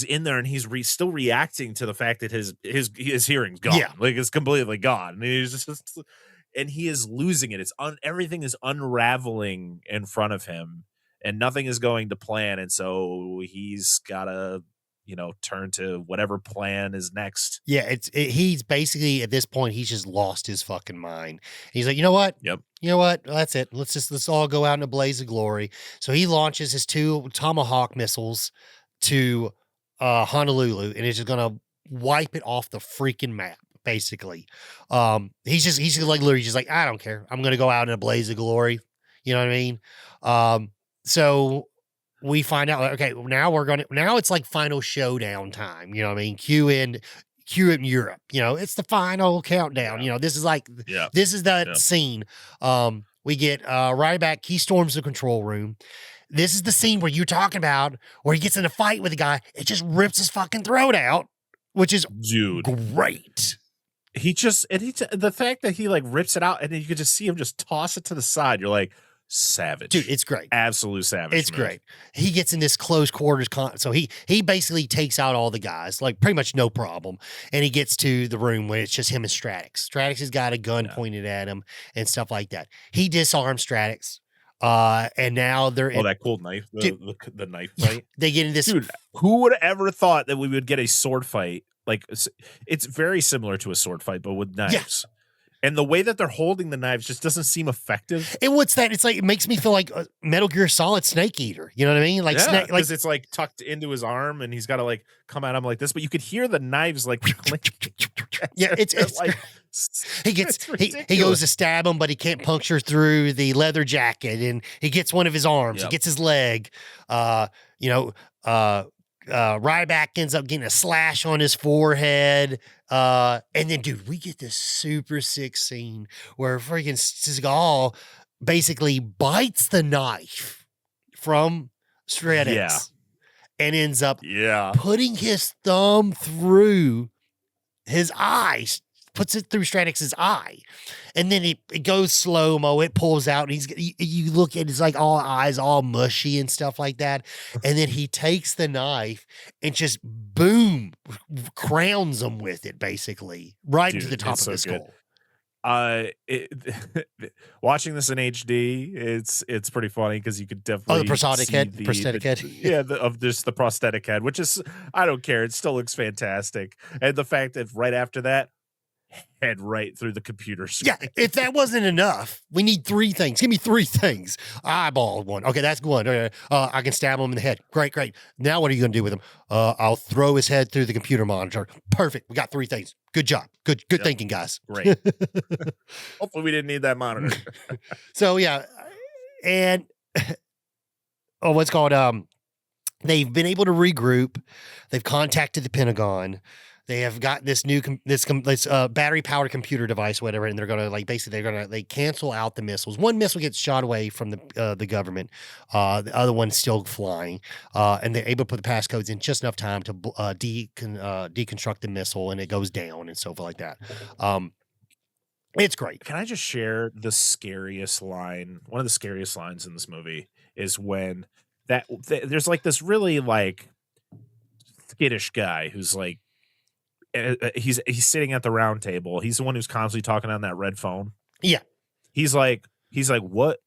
in there and he's still reacting to the fact that his hearing's gone. Yeah. Like it's completely gone. And he's just, and he is losing it. Everything is unraveling in front of him. And nothing is going to plan, and so he's gotta, turn to whatever plan is next. Yeah, he's basically at this point he's just lost his fucking mind. He's like, you know what? Yep. You know what? That's it. Let's all go out in a blaze of glory. So he launches his 2 Tomahawk missiles to Honolulu, and it's just gonna wipe it off the freaking map. Basically, he's like literally just like, I don't care. I'm gonna go out in a blaze of glory. You know what I mean? So we find out, okay, now it's like final showdown time. You know what I mean? Cue in Europe. It's the final countdown. Yeah. This is that scene. We get Ryback. He storms the control room. This is the scene where you're talking about where he gets in a fight with a guy. It just rips his fucking throat out, which is great. The fact that he like rips it out and then you could just see him just toss it to the side. You're like, savage. Dude, it's great. Absolute savage. It's great. He gets in this close quarters so he basically takes out all the guys, like pretty much no problem. And he gets to the room where it's just him and Stratix. Stratix has got a gun pointed at him and stuff like that. He disarms Stratix. And now they're that cool knife, the knife fight. They get in this. Dude, who would have ever thought that we would get a sword fight? Like it's very similar to a sword fight, but with knives. Yeah. And the way that they're holding the knives just doesn't seem effective. And what's that? It's like, it makes me feel like Metal Gear Solid Snake Eater. You know what I mean? Like, yeah, because it's like tucked into his arm and he's got to like come at him like this, but you could hear the knives like, yeah, it's like, he goes to stab him, but he can't puncture through the leather jacket and he gets one of his arms, he gets his leg, Ryback ends up getting a slash on his forehead. And then, dude, we get this super sick scene where freaking Seagal basically bites the knife from Yeah. Stradix and ends up Yeah. putting his thumb through his eye, puts it through Stradix's eye. And then it goes slow-mo, it pulls out, and you look at it's like all eyes all mushy and stuff like that. And then he takes the knife and just boom, crowns him with it, basically, right into Dude, the top it's of so his good. skull. Watching this in HD, it's pretty funny because you could definitely prosthetic see head, prosthetic head. yeah, of just the prosthetic head, which is I don't care, it still looks fantastic, and the fact that right after that, head right through the computer screen. Yeah, if that wasn't enough, we need 3 things. Give me 3 things. Eyeball one. Okay, that's one. I can stab him in the head. Great. Now what are you going to do with him? I'll throw his head through the computer monitor. Perfect. We got 3 things. Good job. Good Yep. thinking, guys. Great. Hopefully we didn't need that monitor. So yeah, and what's called they've been able to regroup. They've contacted the Pentagon. They have got this new this battery powered computer device, whatever, and they're gonna they cancel out the missiles. One missile gets shot away from the government, the other one's still flying, and they're able to put the passcodes in just enough time to deconstruct the missile, and it goes down and stuff like that. It's great. Can I just share the scariest line? One of the scariest lines in this movie is when there's like this really like skittish guy who's like. He's sitting at the round table. He's the one who's constantly talking on that red phone. Yeah. He's like, what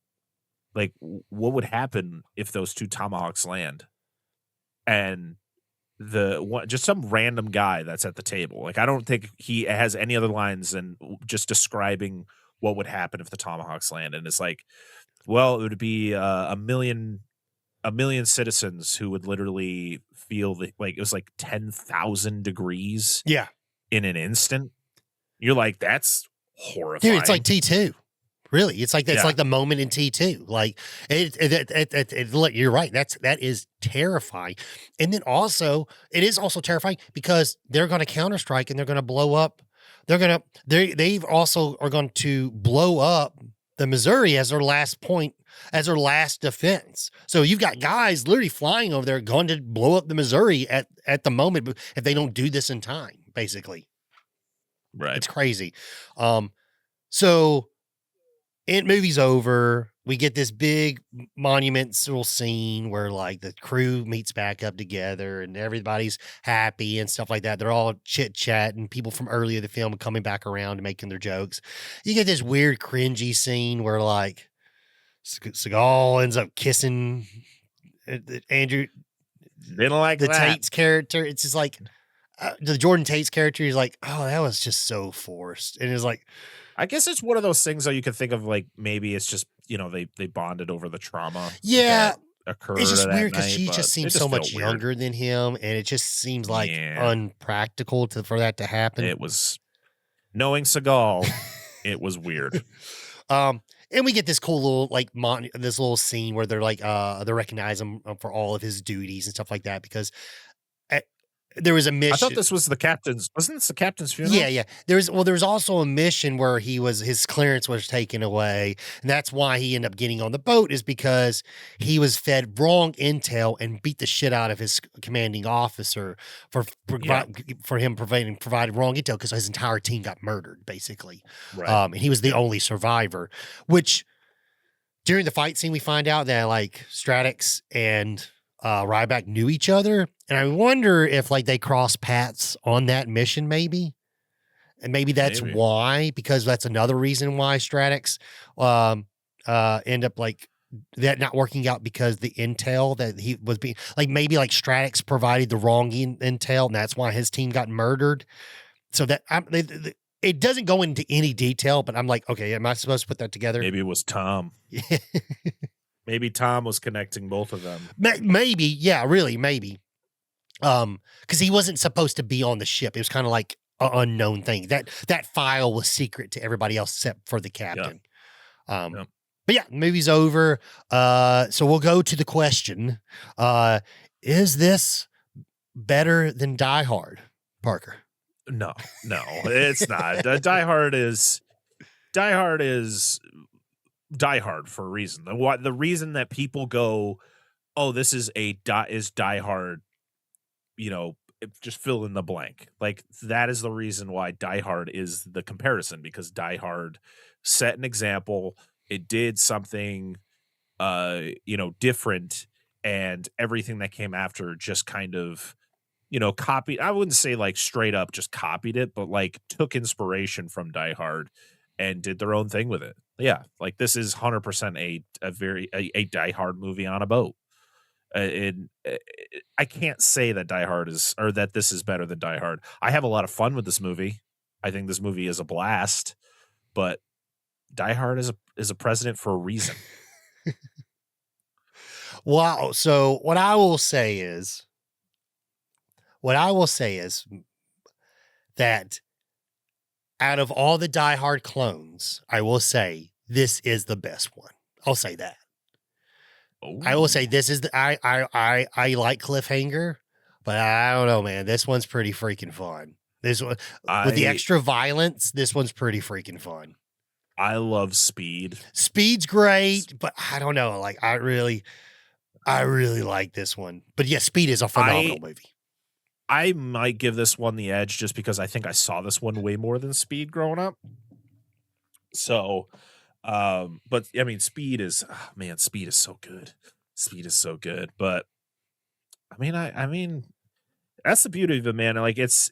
would happen if those 2 tomahawks land? And just some random guy that's at the table. Like, I don't think he has any other lines than just describing what would happen if the tomahawks land. And it's like, well, it would be a million citizens who would literally feel like it was like 10,000 degrees in an instant. You're like, that's horrifying. Dude, it's like T2. Really. It's like like the moment in T2. Like you're right. That is terrifying. And then also it is also terrifying because they're going to counterstrike and they're going to blow up. They also are going to blow up the Missouri as their last point, as their last defense. So you've got guys literally flying over there going to blow up the Missouri at the moment if they don't do this in time, basically. Right. It's crazy. So movie's over. We get this big monumental scene where like the crew meets back up together and everybody's happy and stuff like that. They're all chit chatting. People from earlier in the film are coming back around and making their jokes. You get this weird cringy scene where like Seagal ends up kissing Andrew. Didn't like the that. Tate's character. It's just like the Jordan Tate's character. He's like, oh, that was just so forced. And it's like, I guess it's one of those things that you could think of like maybe it's just, they bonded over the trauma. Yeah. That occurred. It's just weird because night, she just seems so much younger than him. And it just seems like unpractical for that to happen. It was, knowing Seagal, it was weird. And we get this cool little like this little scene where they're like they recognize him for all of his duties and stuff like that because there was a mission. I thought this was the captain's. Wasn't this the captain's funeral? Yeah. There was also a mission where his clearance was taken away, and that's why he ended up getting on the boat is because he was fed wrong intel and beat the shit out of his commanding officer for him providing wrong intel because his entire team got murdered basically. Right. And he was the only survivor. Which during the fight scene we find out that like Stradix and Ryback knew each other, and I wonder if like they crossed paths on that mission, maybe, and maybe that's why, because that's another reason why Stradix end up like that not working out because the intel that he was being like maybe like Stradix provided the wrong intel, and that's why his team got murdered. So that it doesn't go into any detail, but I'm like, okay, am I supposed to put that together? Maybe it was Tom. Maybe Tom was connecting both of them. Maybe, yeah, really, maybe. Because he wasn't supposed to be on the ship. It was kind of like an unknown thing. That file was secret to everybody else except for the captain. But yeah, movie's over. So we'll go to the question: is this better than Die Hard, Parker? No, it's not. Die Hard is Die Hard for a reason. The reason that people go, oh, this is Die Hard, just fill in the blank. Like, that is the reason why Die Hard is the comparison, because Die Hard set an example. It did something, different, and everything that came after just kind of, copied. I wouldn't say like straight up just copied it, but like took inspiration from Die Hard and did their own thing with it. Yeah, like this is 100% a Die Hard movie on a boat. And I can't say that Die Hard is, or that this is better than Die Hard. I have a lot of fun with this movie. I think this movie is a blast, but Die Hard is a precedent for a reason. Wow. So what I will say is that out of all the Die Hard clones, I will say this is the best one. I'll say that. I will say this is I like Cliffhanger, but I don't know, man. This one's pretty freaking fun. This one with the extra violence, this one's pretty freaking fun. I love Speed. Speed's great, but I don't know. Like I really like this one. But yeah, Speed is a phenomenal movie. I might give this one the edge just because I think I saw this one way more than Speed growing up. So, but I mean, Speed is so good. Speed is so good. But I mean, that's the beauty of it, man. Like, it's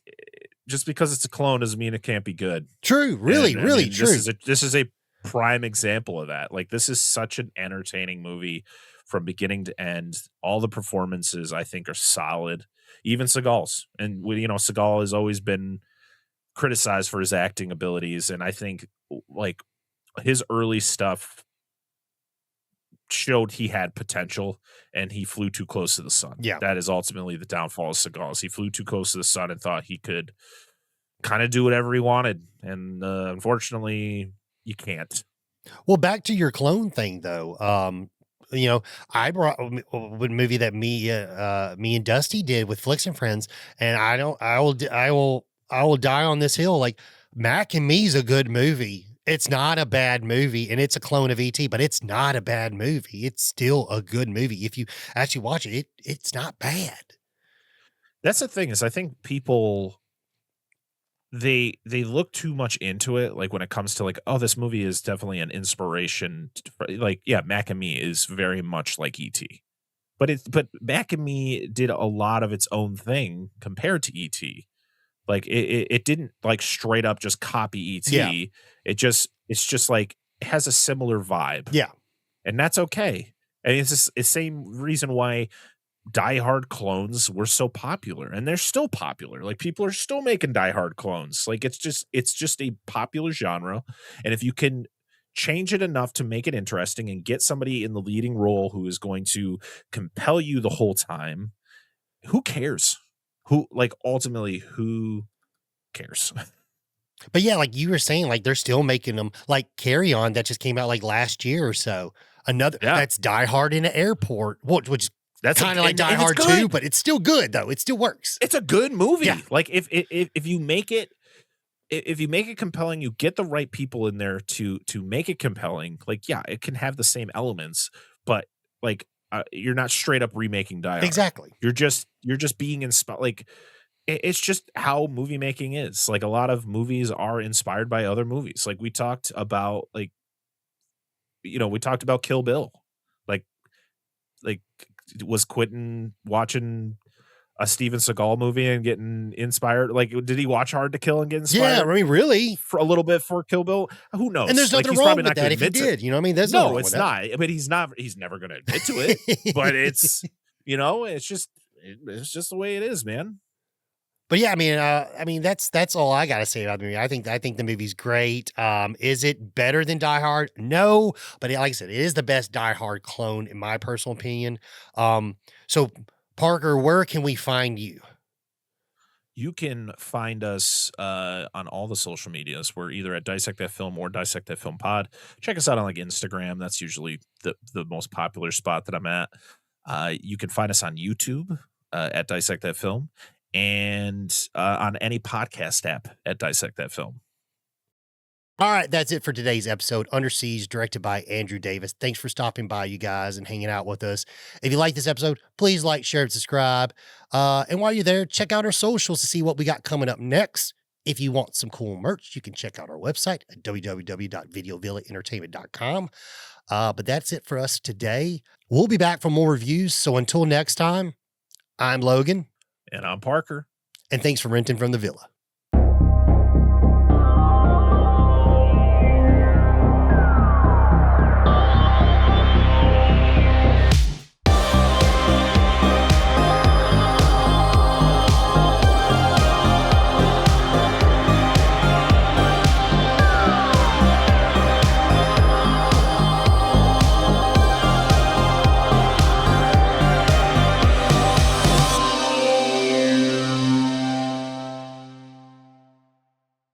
just because it's a clone doesn't mean it can't be good. True. Really true. This is a prime example of that. Like, this is such an entertaining movie from beginning to end. All the performances I think are solid. Even Seagal's, and Seagal has always been criticized for his acting abilities, and I think like his early stuff showed he had potential, and he flew too close to the sun. Yeah, that is ultimately the downfall of Seagal. He flew too close to the sun and thought he could kind of do whatever he wanted, and unfortunately, you can't. Well, back to your clone thing, though. I brought a movie that me and Dusty did with Flicks and Friends, and I will die on this hill. Like, Mac and Me's a good movie. It's not a bad movie, and it's a clone of E.T., but it's not a bad movie. It's still a good movie. If you actually watch it, it's not bad. That's the thing, is I think people they look too much into it, like when it comes to like, oh, this movie is definitely an inspiration. Like, yeah, Mac and Me is very much like E.T., but Mac and Me did a lot of its own thing compared to E.T. Like it didn't like straight up just copy E.T. Yeah. It's just like it has a similar vibe. Yeah, and that's okay. And it's the same reason why Die Hard clones were so popular, and they're still popular. Like, people are still making Die Hard clones. Like, it's just a popular genre, and if you can change it enough to make it interesting and get somebody in the leading role who is going to compel you the whole time, who cares? Ultimately, who cares? But yeah, like you were saying, like they're still making them. Like Carry On, that just came out like last year or so. That's Die Hard in an airport, which is that's kind of like Die Hard 2, but it's still good though. It still works. It's a good movie. Yeah. Like, if you make it compelling, you get the right people in there to make it compelling. Like, yeah, it can have the same elements, but like you're not straight up remaking Die Hard. Exactly. You're just being inspired. Like, it's just how movie making is. Like, a lot of movies are inspired by other movies. Like, we talked about Kill Bill. Like was Quentin watching a Steven Seagal movie and getting inspired? Like, did he watch Hard to Kill and get inspired? Yeah, I mean, really, for a little bit for Kill Bill. Who knows? And there's nothing wrong with that if he did. You know what I mean? There's no, it's not. I mean, he's never going to admit to it. But it's it's just the way it is, man. But yeah, I mean that's all I gotta say about the movie. I think the movie's great. Is it better than Die Hard? No, but like I said, it is the best Die Hard clone in my personal opinion. So Parker, where can we find you? You can find us on all the social medias. We're either at Dissect That Film or Dissect That Film Pod. Check us out on like Instagram. That's usually the most popular spot that I'm at. You can find us on YouTube. at Dissect That Film, and on any podcast app at Dissect That Film. All right, that's it for today's episode, Under Siege, directed by Andrew Davis. Thanks for stopping by, you guys, and hanging out with us. If you like this episode, please like, share, and subscribe. And while you're there, check out our socials to see what we got coming up next. If you want some cool merch, you can check out our website at www.videovillaentertainment.com. But that's it for us today. We'll be back for more reviews. So until next time, I'm Logan. And I'm Parker. And thanks for renting from the Villa.